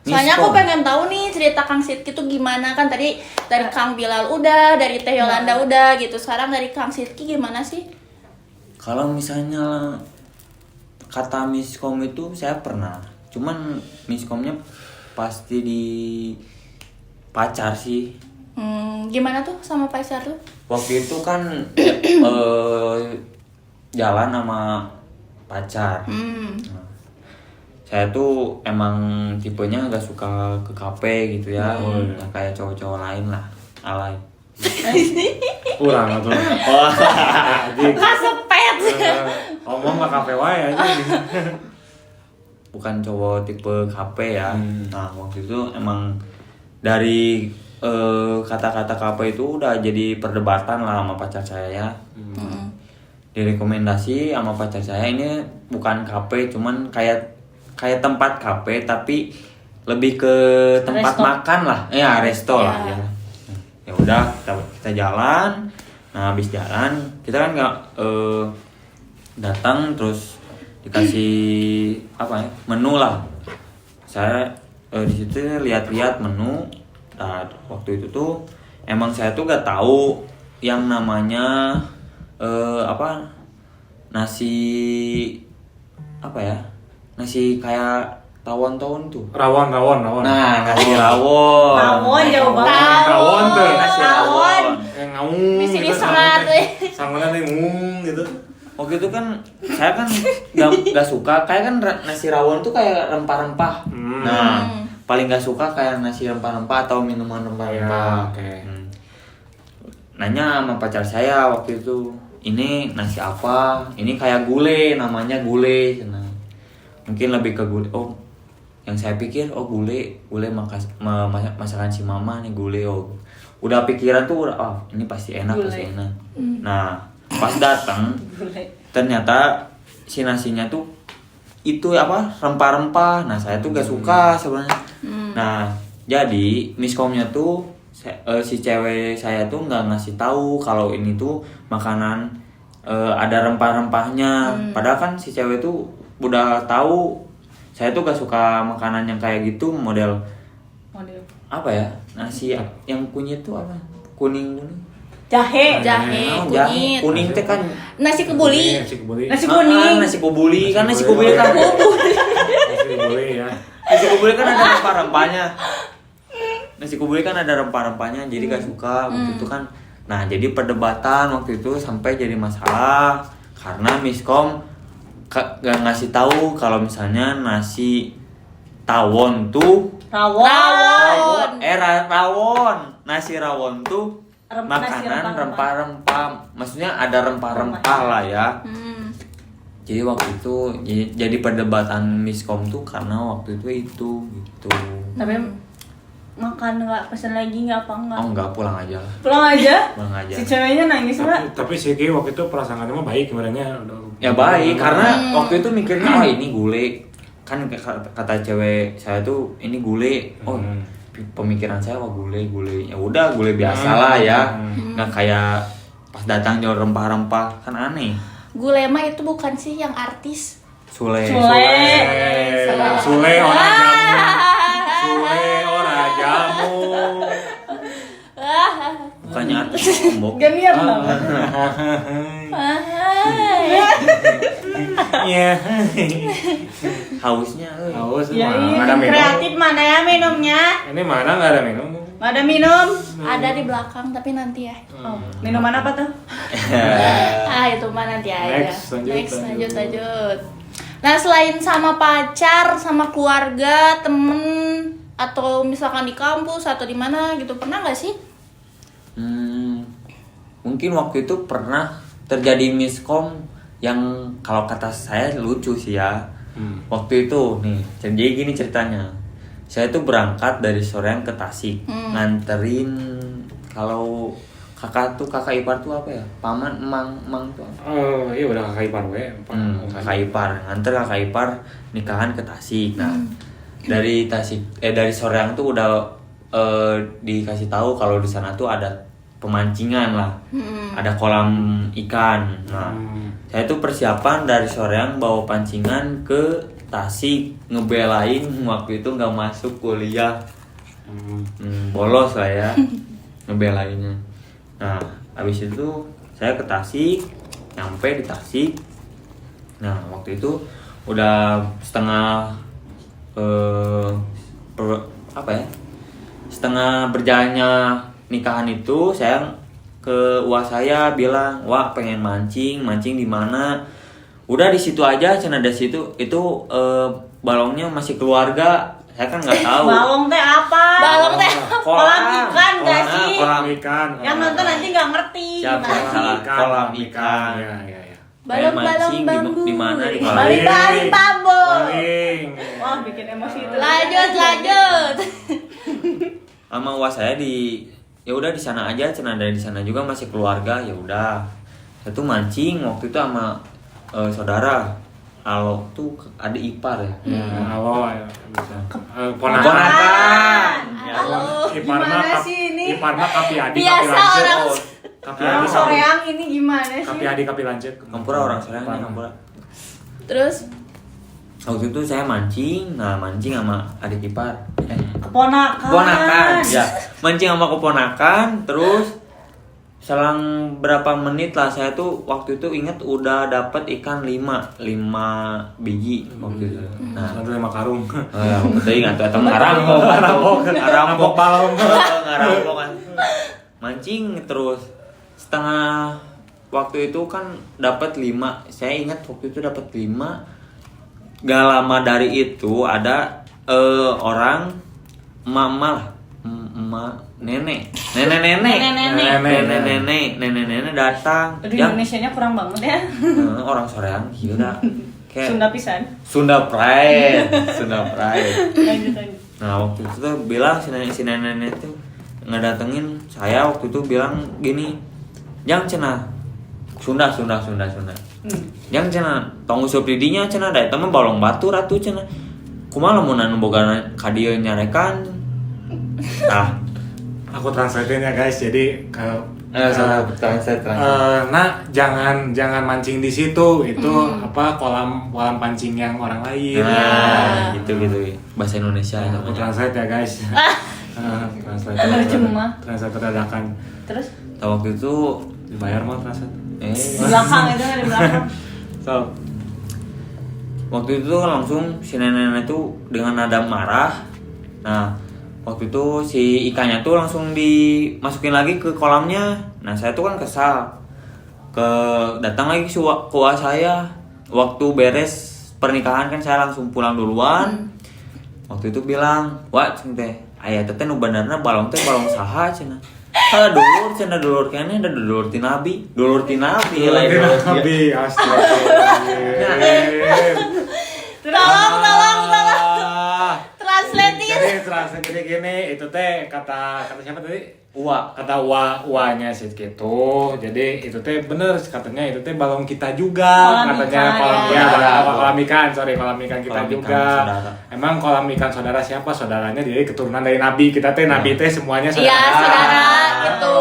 Soalnya Miskom. aku pengen tahu nih cerita Kang Sidki tuh gimana kan tadi dari Kang Bilal udah, dari Teh Yolanda udah gitu. Sekarang dari Kang Sidki gimana sih? Kalau misalnya kata miskom itu saya pernah. Cuman miskomnya pasti di pacar sih. Gimana tuh sama pacar tuh? Waktu itu kan jalan sama pacar. Nah, saya tuh emang tipenya nggak suka ke kafe gitu ya, nggak kayak cowok-cowok lain lah, alay. Kurang tuh. Kasepet. Ngomong ke kafe wae aja. Bukan cowok tipe kafe ya. Nah waktu itu emang dari kata-kata kafe itu udah jadi perdebatan lah sama pacar saya ya. Direkomendasi sama pacar saya ini bukan kafe, cuman kayak tempat kafe tapi lebih ke tempat Resto. makan lah, ya resto lah ya. Ya udah kita jalan. Nah habis jalan kita kan nggak datang terus dikasih apa ya menu lah. Saya di situ lihat-lihat menu. Nah, waktu itu tuh emang saya tuh gak tahu yang namanya nasi apa ya, nasi kayak tawon-tawon tuh. Rawon. Nah nasi rawon. Tawon jauh banget. Rawon tuh. Nasi rawon. Yang ngaung. Di sini gitu, serat, Sangunan tuh ngung gitu. Waktu itu kan saya kan gak suka kayak kan nasi rawon tuh kayak rempah-rempah. Nah paling gak suka kayak nasi rempah-rempah atau minuman rempah-rempah. Ya, oke. Nanya sama pacar saya waktu itu, ini nasi apa? Ini kayak gulai, namanya gulai. Nah, mungkin lebih ke gulai. Oh, yang saya pikir gulai masakan si mama nih gulai. Oh, udah pikiran tuh ini pasti enak, pasti enak. Nah, pas datang ternyata si nasinya tuh itu apa rempah-rempah. Nah saya tuh gak suka sebenarnya. Nah jadi miskomnya tuh si cewek saya tuh nggak ngasih tahu kalau ini tuh makanan ada rempah-rempahnya. Padahal kan si cewek tuh udah tahu saya tuh gak suka makanan yang kayak gitu model apa ya nasi yang kunyit tuh apa kuning. Jahe. jahe, Naon, jahe. kunyit, Kuning teh kan nasi kebuli. Nasi kebuli. Nasi kuning. nasi kubuli kan nasi kubuli kan Nasi kebuli ya. nasi kubuli kan ada rempah-rempahnya. Nasi kubuli kan ada rempah-rempahnya jadi gak suka waktu itu kan. Nah, jadi perdebatan waktu itu sampai jadi masalah karena miskom gak ngasih tahu kalau misalnya nasi tawon tuh Rawon. rawon. Nasi rawon tuh Nasi makanan rempah-rempah. rempah-rempah. Maksudnya ada rempah-rempah lah ya. Jadi waktu itu jadi perdebatan miskom tuh karena waktu itu gitu. Tapi makan nggak pesen lagi nggak apa nggak? Oh enggak, pulang aja lah. Pulang aja. Pulang aja. Si ceweknya nangis nggak? Tapi si Ki waktu itu perasaannya mah baik sebenarnya. Ya baik, karena waktu itu mikirnya oh ini gule. Kan kata cewek saya tuh ini gule. Oh, pemikiran saya wah gule. Ya udah gule biasa lah ya. Nggak kayak pas datang jual rempah-rempah, kan aneh. Gule mah itu bukan sih yang artis. Sule. Sule orang jamu. Sule orang jamu. Bukannya artis lombok. Gantian dong. Iya. Hausnya euy. Haus Ya, mah. Ada minum. kreatif mana ya minumnya? Ini mana nggak ada minum? Ada minum. Ada di belakang tapi nanti ya. Oh, minuman apa tuh? Itu mah nanti aja. Next, lanjut. Nah, selain sama pacar, sama keluarga, temen, atau misalkan di kampus atau di mana gitu, pernah nggak sih? Mungkin waktu itu pernah terjadi miskom yang kalau kata saya lucu sih ya. Waktu itu nih, jadi gini ceritanya. Saya tuh berangkat dari Soreang ke Tasik, nganterin kalau kakak ipar tuh apa ya? Paman, emang tuh. Oh iya udah kakak ipar we. Kakak ipar, nganter kakak ipar nikahan ke Tasik. Nah, dari Soreang tuh udah dikasih tahu kalau di sana tuh ada pemancingan lah, ada kolam ikan. Nah, saya tuh persiapan dari Soreang bawa pancingan ke Tasik, ngebelain waktu itu nggak masuk kuliah, bolos lah ya, ngebelainnya. Nah, habis itu saya ke Tasik, nyampe di Tasik. Nah, waktu itu udah setengah setengah berjalannya nikahan itu, saya ke uas saya bilang, "Wah, pengen mancing di mana?" Udah di situ aja, cina ada situ itu balongnya masih keluarga. Saya kan nggak tahu. Balong teh apa? Balong teh kolam ikan nggak sih? Kolam ikan. Yang nonton nanti nggak ngerti. Siapa yang salah? Kolam ikan. Ya. balong mancing bambu. di mana di kolam? Balik bambu. Paling. Wah, bikin emosi itu. Lanjut. Sama uas saya ya udah di sana aja, cina dari di sana juga masih keluarga. Ya udah, saya tuh mancing waktu itu sama saudara. Alo tuh ada ipar ya. Halo ya bisa. Ponakan. Ya, Halo. Ipar mah Gimana sih ini? Ipar mah kapi adi Biasa kapi lancet. orang. Kapi Orang adi Soreang ini gimana sih? kapi adi kapi lancet. Kampura orang Soreang nih, Kampura. Terus Waktu itu saya mancing sama adik ipar. Keponakan. Ya. Mancing sama keponakan, terus selang berapa menit lah saya tuh waktu itu inget udah dapat ikan 5 biji waktu itu. Nah, Ada 5 karung. tadi nggak tahu ngarampok balong. ngarampok kan. Mancing terus setengah waktu itu kan dapat 5. Saya ingat waktu itu dapat 5. Gak lama dari itu ada orang nenek datang. Aduh, Indonesianya kurang banget ya. Orang Soreang gila. Kayak Sunda pisan. Sunda Pride. Lanjut. Nah waktu itu tuh bilang si nenek tuh ngedatengin saya waktu itu bilang gini, "Jang cenah Sunda. Jang cenah tong usup di dinya cenah da eta mah balong batu ratu cenah. Kumaha lamun boga ka dieu nyarekan." Nah, Aku translate ya guys. Jadi translate. nah jangan mancing di situ. Itu apa kolam pancing yang orang lain. Nah, gitu bahasa Indonesia Aku namanya. translate ya guys. Translate Penerjemah. Translate dadakan. Terus waktu itu Dibayar mah terasa. Di belakang itu kan di belakang. so waktu itu langsung si nenek tuh dengan nada marah. Nah waktu itu si ikannya tuh langsung dimasukin lagi ke kolamnya. Nah saya tuh kan kesal, datang lagi ke uak saya. Waktu beres pernikahan kan saya langsung pulang duluan. Waktu itu bilang, wah teh ayah teh nu benerna balong teh balong saha cenah. Kalau dulur kene ada dulur ti nabi lain dulur Nabi astagfirullahaladzim. Tolong. Translatein. Jadi gini, itu teh kata siapa tadi? uak. Kata uanya sih gitu. Jadi itu teh bener katanya itu teh balong kita juga. Kolam Katanya ikan, kolam ikan kita Kolam ikan juga. saudara. Emang kolam ikan saudara siapa? Saudaranya dia keturunan dari nabi. Kita teh nabi teh semuanya saudara. Iya, saudara gitu.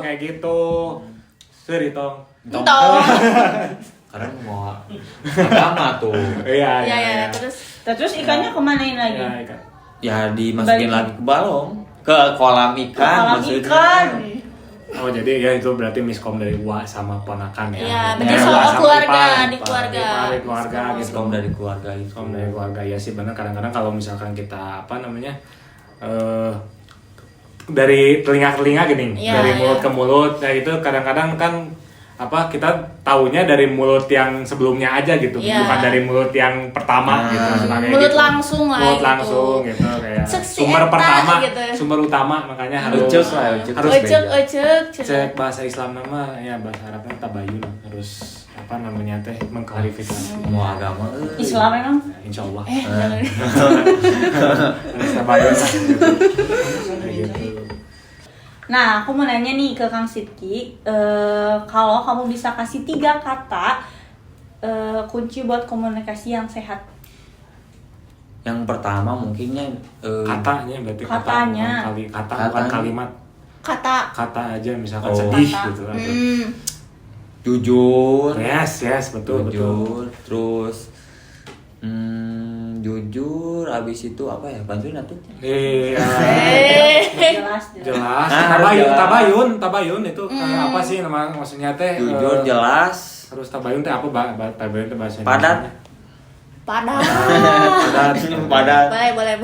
Kayak gitu. Seri tong. Entong. Karena mau agama tuh. Iya. Terus ikannya kemanain lagi? Ya, ikan. Ya dimasukin Balik. lagi ke balong, ke kolam ikan Kolam maksudnya. ikan. Oh jadi ya itu berarti miskom dari Wa sama ponakan ya. Iya, Ya, berarti Wa soal sama keluarga, Ipar. di keluarga. Di keluarga gitu. Miskom dari keluarga itu. Miskom dari keluarga ya sih benar. Kadang-kadang kalau misalkan kita dari telinga ke telinga gini, Iya, dari mulut iya. ke mulut, ya itu kadang-kadang kan kita taunya dari mulut yang sebelumnya aja gitu, Iya. bukan dari mulut yang pertama gitu. Sebagai Mulut gitu. langsung lah Mulut gitu. langsung gitu kayak Seksi sumber eta pertama, gitu. sumber utama makanya harus Ucuk lah, ucuk. harus Ecek. cek bahasa Islam nama ya bahasa Arabnya tabayun harus apa namanya teh mengklarifikasi. Mau agama. Islam emang? Insya Allah. Jangan. Harus tabayun lah, gitu. Kayak gitu. Nah, aku mau nanya nih ke Kang Sidki, kalau kamu bisa kasih 3 kata kunci buat komunikasi yang sehat. Yang pertama mungkinnya Katanya berarti Katanya. kata bukan Katanya. kalimat. Kata. Aja misalkan Oh. sedih Kata. gitu. jujur, Yes, betul. jujur, terus jujur, abis itu apa ya? Bantuin atuh. Iya. Jelas. Jelas. Nah, Tabayun itu apa sih nama maksudnya teh? Jujur, jelas, Terus tabayun teh apa? Tabayun teh bahasa padat. Padat. Padat. Boleh.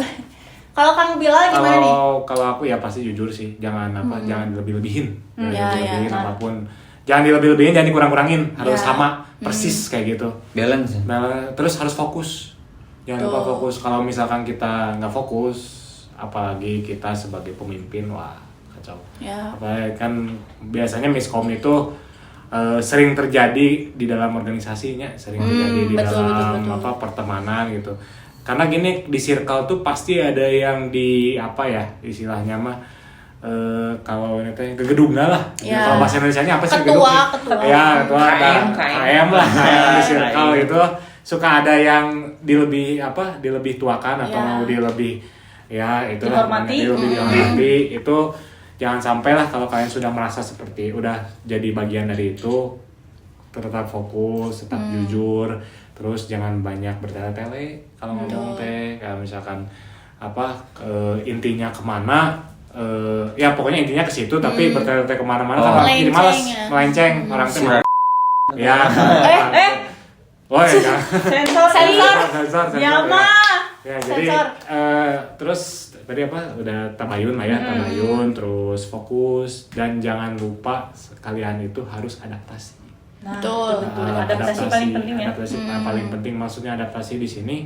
Kalau Kang Bilal gimana nih? Kalau aku ya pasti jujur sih. Jangan jangan dilebih-lebihin. Jangan Ya, dilebih-lebihin ya. apapun. Jangan dilebih-lebihin, jangan dikurang-kurangin. Harus Ya. sama, persis kayak gitu. Balance. Nah, terus harus fokus. Jangan lupa Tuh. fokus. Kalau misalkan kita nggak fokus, apalagi kita sebagai pemimpin, wah kacau. Ya. Apalagi kan biasanya miskom itu sering terjadi di dalam organisasinya, sering terjadi di betul, dalam betul. apa pertemanan gitu. Karena gini di circle tuh pasti ada yang di apa ya istilahnya mah kalau ini teh gegedugna lah. Ya. Kalau bahasa Indonesianya apa sih? Ketua. Ya, ketua. KM. KM lah, KM di circle KM. itu suka ada yang dilebih tuakan atau Ya. dilebih ya itulah Dihormati. dilebih dihormati. Itu jangan sampai lah kalau kalian sudah merasa seperti udah jadi bagian dari itu, tetap fokus, tetap jujur, terus jangan banyak bertele-tele kalau ngomong teh. Kayak misalkan intinya kemana, ya pokoknya intinya ke situ tapi bertele-tele kemana-mana kan orang jadi malas, Melenceng, ya. melenceng orang teh ya. Woi, jangan. Sensor. Ya mah. Ya jadi Sensor. terus tadi udah tabayun lah ya, tabayun terus fokus dan jangan lupa kalian itu harus adaptasi. Nah, Betul. Adaptasi paling penting ya. Adaptasi paling penting, maksudnya adaptasi di sini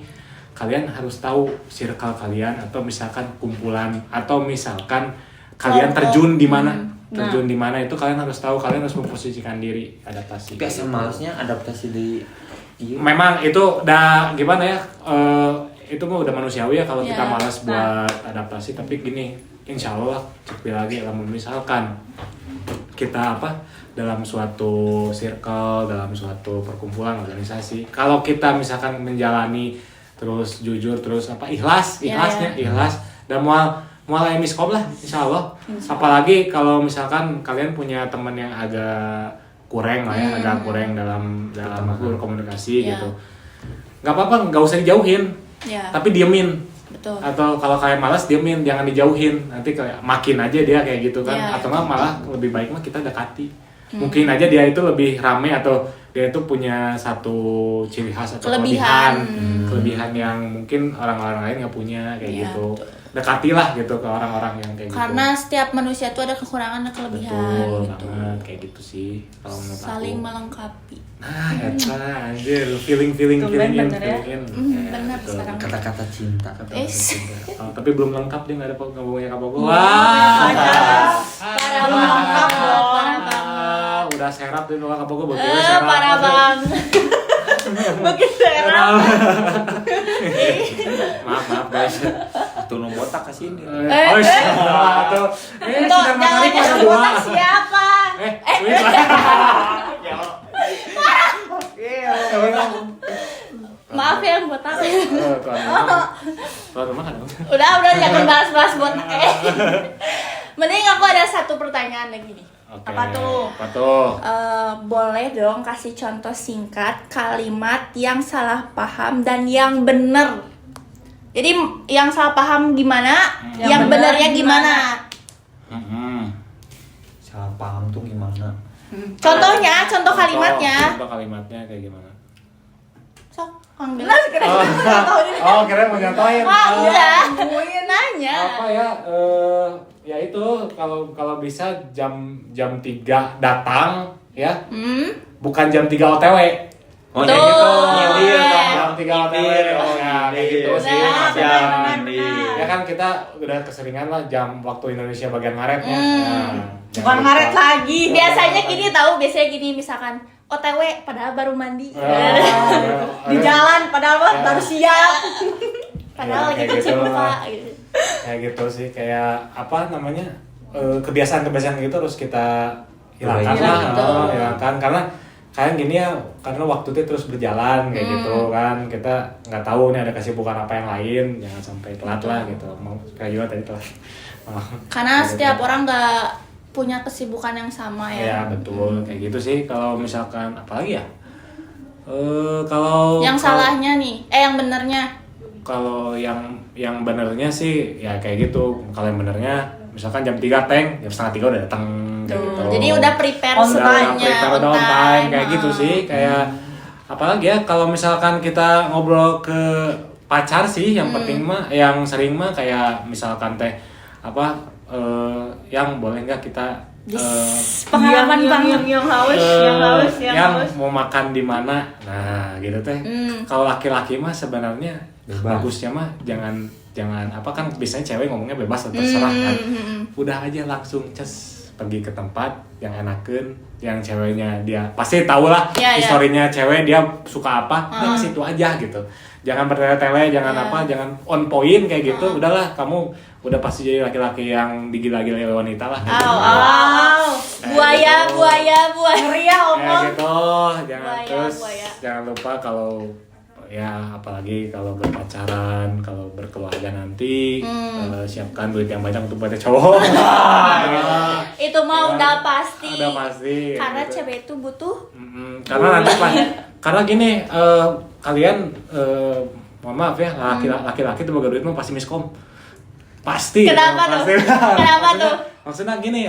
kalian harus tahu circle kalian atau misalkan kumpulan atau misalkan kalian Kelompok. terjun di mana. Nah. Terjun di mana itu kalian harus tahu, kalian harus memposisikan diri adaptasi. Tapi asal malesnya adaptasi di Memang itu udah gimana ya, itu mah udah manusiawi ya kalau Ya. kita malas buat adaptasi. Tapi gini, insya Allah cek lagi kalau misalkan kita dalam suatu circle, dalam suatu perkumpulan organisasi, kalau kita misalkan menjalani terus jujur terus ikhlasnya ikhlas dan mulai miskom lah insya Allah. Apalagi kalau misalkan kalian punya teman yang agak kurang lah ya, agak kurang dalam berkomunikasi Ya. gitu, nggak apa-apa, nggak usah dijauhin, Ya. tapi diemin Betul. Atau kalau kayak malas diemin, jangan dijauhin. Nanti kayak makin aja dia kayak gitu kan. Iya. Atau nggak malah lebih baik mah kita dekati. Mungkin aja dia itu lebih rame atau dia itu punya satu ciri khas atau kelebihan yang mungkin orang-orang lain nggak punya kayak Iya, gitu. betul. Dekatilah gitu ke orang-orang yang kayak Karena gitu. setiap manusia tuh ada kekurangan dan kelebihan Betul gitu. banget kayak gitu sih kalau menurut Saling aku. melengkapi. Nah, eta anjir, feeling Tumben in. bener ya. Ya, Benar betul. sekarang. Kata-kata cinta. Oh, tapi belum lengkap dia nggak ada nggak punya kabogo. Parah lengkap dong. Parah bang. Udah serap dia nggak kabogo begitu serap. Parah bang. Begitu serap. Maaf guys. Tuh nu botak ke sini. Oh, tuh. Untuk sudah jangan menarik yang yang kedua. botak siapa? Wih. Maaf ya yang botak. Tuan rumah kan. Udah jangan bahas-bahas botak. Mending aku ada satu pertanyaan lagi nih. Oke. Apa tuh? Apa tuh? Boleh dong kasih contoh singkat kalimat yang salah paham dan yang bener. Jadi yang salah paham gimana, yang bener benernya gimana? Salah paham tuh gimana? Contohnya, contoh kalimatnya. Contoh kalimatnya kayak gimana? Sok, ambil. Oh, kira mau nyontohin. Udah. Nanya. Apa ya? Ya itu kalau bisa jam 3 datang ya. Bukan jam 3 OTW. Oh, Tuh. ya gitu. Nyindir dong. Jam 3 OTW. Oh ya, kayak gitu sih. Benar. Ya kan kita udah keseringan lah jam waktu Indonesia bagian Maret ya. Bukan ngaret lagi. Biasanya gini misalkan OTW padahal baru mandi. Di jalan padahal baru siap. Padahal lagi Ya, kayak cuci gitu muka lah. gitu. Kayak gitu sih, kayak apa namanya, kebiasaan-kebiasaan gitu harus kita hilangkan Hilangin. lah, hilangkan karena kayak gini ya, karena waktu itu terus berjalan kayak gitu kan, kita nggak tahu nih ada kesibukan apa yang lain, jangan sampai telat lah gitu. Mau kayak juga tadi telat. Karena Kayak setiap gitu. orang nggak punya kesibukan yang sama Ya ya. betul, kayak gitu sih. Kalau misalkan apalagi ya, kalau Yang kalau- salahnya nih, yang benernya. Kalau yang benernya sih ya kayak gitu. Kalau yang benernya misalkan jam 3 jam setengah 3 udah datang kayak gitu. Jadi udah prepare On semuanya, prepare udah on time kayak gitu sih. Kayak apalagi ya kalau misalkan kita ngobrol ke pacar sih yang penting mah, yang sering mah kayak misalkan teh apa yang boleh nggak kita Pengalaman banget. yang haus, yang mau makan di mana. Nah, gitu teh. Kalau laki-laki mah sebenarnya Bebas. bagusnya mah jangan apa kan biasanya cewek ngomongnya bebas atau terserah kan. Udah aja langsung pergi ke tempat yang enakeun, yang ceweknya dia pasti tahu lah Ya, ya. historinya cewek dia suka apa, nah ke situ aja gitu. Jangan bertele-tele, jangan apa, jangan on point kayak gitu. Udahlah, kamu udah pasti jadi laki-laki yang digila-gilai wanita lah. Kayak gitu. Buaya. Ngeri ya Kayak omong. gitu, jangan Buaya, terus buaya. jangan lupa kalau ya apalagi kalau berpacaran, kalau berkeluarga nanti siapkan duit yang banyak untuk buat cowok. Itu mah udah pasti. Udah pasti. Karena gitu. cewek itu butuh. Karena nanti pas, karena gini kalian mohon maaf ya, laki-laki tuh boga duit mah pasti miskom. Pasti. Kenapa tuh? Pasti. Kenapa tuh? Maksudnya gini,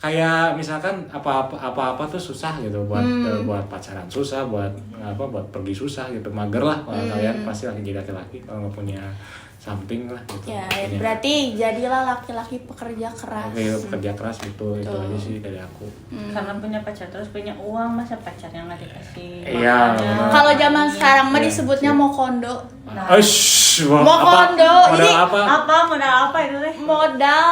kayak misalkan apa-apa tuh susah gitu buat pacaran susah, buat pergi susah gitu, mager lah kalau kalian pasti laki-laki kalau nggak punya something lah gitu. Ya, Punya- berarti jadilah laki-laki pekerja keras. Oke, kerja keras gitu, itu aja sih dari aku. Karena punya pacar terus punya uang, masa pacarnya nggak dikasih Iya, makannya? benar. Kalau zaman sekarang mah Iya, disebutnya iya. mau kondo. Wah, Mau kondo, modal ini- apa? Apa modal apa itu teh? Modal.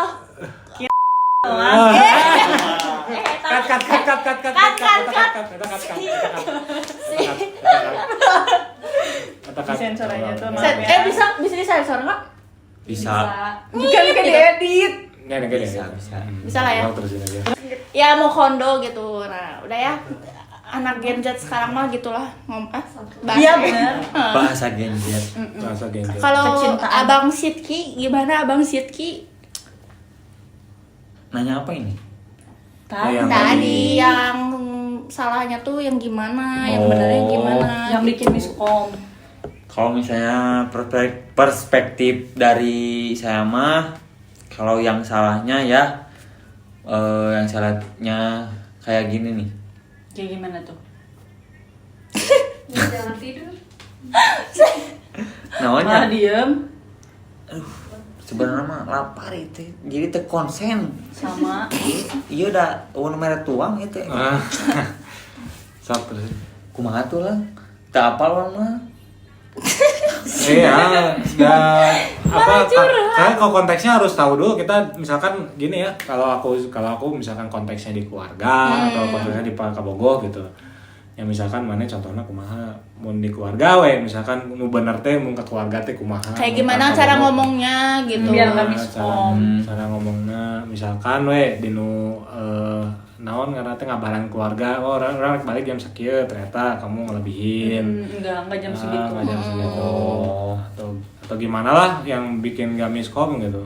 Sensor aja tuh, maaf ya. Bisa disensor nggak? Bisa. Bukan ke diedit. Bisa lah ya. Terusin aja. Ya mau kondo gitu. Nah, udah ya. Anak Gen Z sekarang mah gitulah Iya benar. Bahasa Gen Z. Bahasa genjer. Kalau Kecintaan. Abang Sidki, gimana Abang Sidki? Nanya apa ini? Yang Tadi yang salahnya tuh yang gimana, yang Oh. benernya gimana? Yang bikin miskom. Kalau misalnya perspektif dari saya mah, kalau yang salahnya ya, yang salahnya kayak gini nih. Kayak gimana tuh? Jangan tidur. Namanya Diem sebenarnya mah lapar itu, jadi teu konsen. sama. Iya dah, warna merah tuang itu. Siapa sih? Kumaha tuh lah, tak apal mah. Iya, nggak apa? Karena kalau konteksnya harus tahu dulu. Kita misalkan gini ya, kalau aku misalkan konteksnya di keluarga atau konteksnya di Kabogoh gitu. Ya misalkan mana contohnya kumaha mun di keluarga we, misalkan nu bener teh mun ke keluarga teh kumaha. Kayak gimana cara ngomongnya gitu. Biar nggak miskom. Cara ngomongnya misalkan we di nu naon karena teh ngabaran keluarga, oh orang balik jam sekieu ternyata kamu ngelebihin. Enggak jam segitu. Nggak jam segitu. Atau gimana lah yang bikin gak miskom gitu.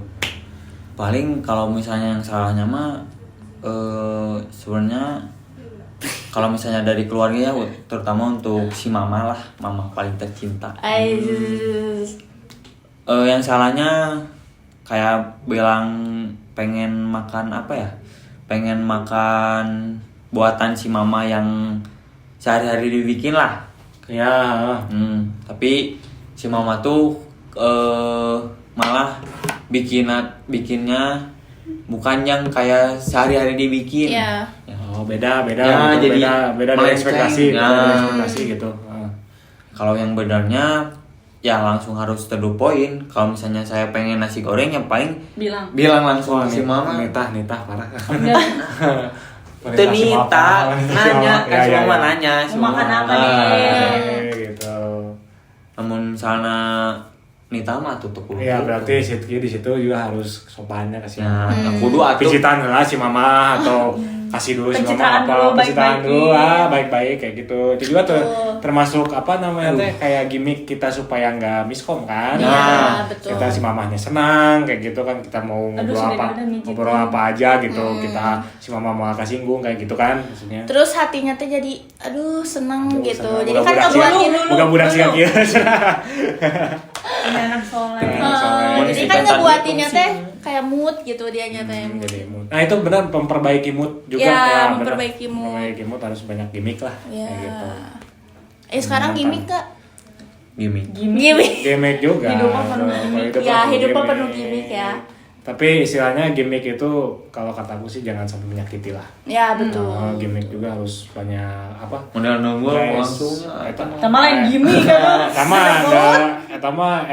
Paling kalau misalnya yang salahnya mah sebenarnya kalau misalnya dari keluarga ya, terutama untuk si mama lah, mama paling tercinta. Yang salahnya kayak bilang pengen makan apa ya? Pengen makan buatan si mama yang sehari-hari dibikin lah. Ya, Tapi si mama tuh malah bikinnya bukan yang kayak sehari-hari dibikin. Iya. oh beda Ya, gitu, jadi beda dari ekspektasi, melenceng. beda dari Ya. ekspektasi gitu. Kalau yang benarnya ya langsung harus to the point. Kalau misalnya saya pengen nasi goreng, yang paling bilang langsung ke si mama. Nitah parah. Itu Nita nanya kan si mama nanya si Mau makan mama. apa nih? Gitu. Namun misalnya Nita mah tutup dulu. Iya, berarti di situ juga harus sopannya kasih Nah, mama. kudu atuh. Pijitan lah si mama atau kasih dulu si Pencitraan mama apa, dulu, pencitraan baik-baikin. dulu baik-baik kayak gitu. Itu juga tuh termasuk apa namanya teh kayak gimmick kita supaya nggak miskom kan. Iya, betul. Kita si mamahnya senang kayak gitu kan, kita mau ngobrol apa aja gitu. Kita si mama mau kesinggung kayak gitu kan maksudnya. Terus hatinya tuh jadi aduh seneng gitu. Senang. Jadi kan ngebuatin Budak-budak sih kira. Anak soleh. jadi kan ngebuatinnya teh kayak mood gitu dia nyatanya. Jadi mood. Nah itu benar memperbaiki mood juga. Ya, benar. memperbaiki mood. Memperbaiki mood harus banyak gimmick lah. Ya. Kayak gitu. Sekarang gimmick Kak. Gimmick. Gimmick juga. Hidupnya penuh gimmick. Ya, hidupnya penuh gimmick ya. Tapi istilahnya gimmick itu kalau kataku sih jangan sampai menyakiti lah. Ya betul. Gimmick juga harus banyak apa? Modal nunggu Guys, langsung. Sama lain gimmick kan. Sama ada eta mah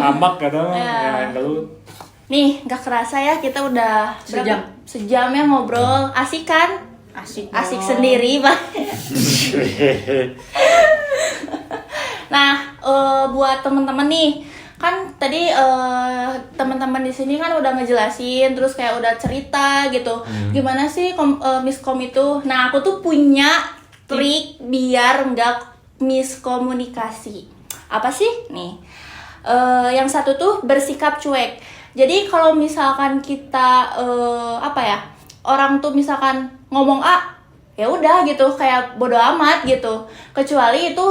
ambak kata mah Ya. yang gelut. Nih, gak kerasa ya kita udah Sejam. sejam ya ngobrol. Asik kan? Asik. Asik sendiri, Pak. Nah, buat temen-temen nih, kan tadi teman-teman di sini kan udah ngejelasin, terus kayak udah cerita gitu. Gimana sih miskom itu? Nah, aku tuh punya trik biar nggak miskomunikasi. Apa sih? Nih, yang satu tuh bersikap cuek. Jadi kalau misalkan kita apa ya, orang tuh misalkan ngomong A, ya udah gitu, kayak bodo amat gitu, kecuali itu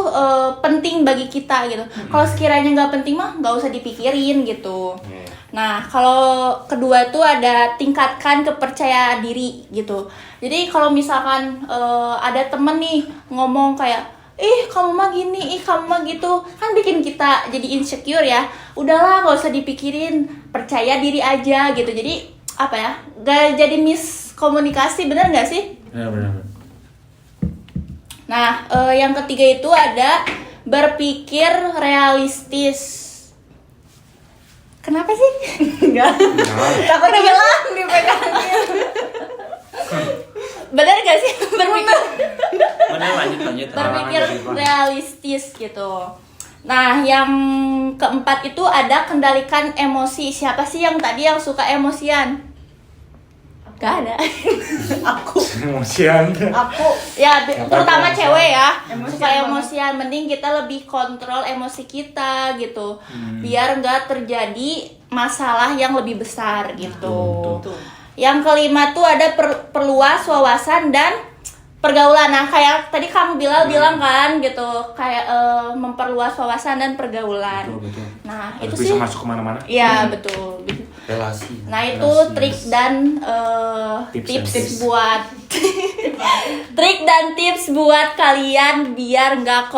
penting bagi kita gitu. Kalau sekiranya nggak penting mah nggak usah dipikirin gitu. Nah, kalau kedua tuh ada tingkatkan kepercayaan diri gitu. Jadi kalau misalkan ada temen nih ngomong kayak kamu mah gini, kamu mah gitu, kan bikin kita jadi insecure ya. Udahlah, nggak usah dipikirin, percaya diri aja gitu. Jadi apa ya, gak jadi miskomunikasi, bener nggak sih? Benar. Nah, yang ketiga itu ada berpikir realistis. Kenapa sih? Enggak. Takut hilang dipegangin. Bener gak sih berpikir? Benar, lanjut. Berpikir realistis gitu. Nah, yang keempat itu ada kendalikan emosi. Siapa sih yang tadi yang suka emosian? Gak ada. Aku. Emosian. Ya, terutama emosian? cewek ya. Emosian Suka banget. emosian. Mending kita lebih kontrol emosi kita gitu. Biar gak terjadi masalah yang lebih besar gitu. Yang kelima tuh ada perluas wawasan dan pergaulan. Nah, kayak tadi kamu bilang kan gitu, kayak memperluas wawasan dan pergaulan. Betul. Nah, Harus itu bisa sih. masuk kemana-mana. Iya, betul. Relasi. Nah, itu trik dan tips buat trik dan tips buat kalian biar nggak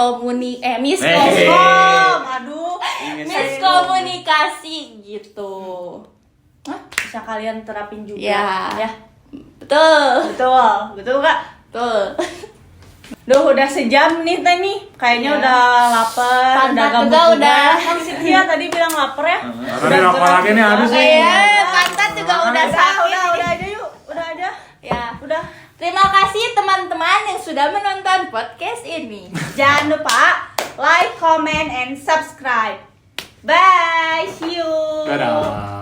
miskomunikasi gitu. Bisa kalian terapin juga. Ya. Betul. Betul Kak. Betul. Duh, udah sejam nih Teh nih. Kayaknya udah lapar, Pantat gabut juga udah. Kan Cynthia tadi bilang lapar ya. Tadi rokok lagi nih habis nih. Iya, pantat juga udah sakit. Udah aja yuk. Udah aja. Ya. Udah. Terima kasih teman-teman yang sudah menonton podcast ini. Jangan lupa like, comment, and subscribe. Bye. See you. Dadah.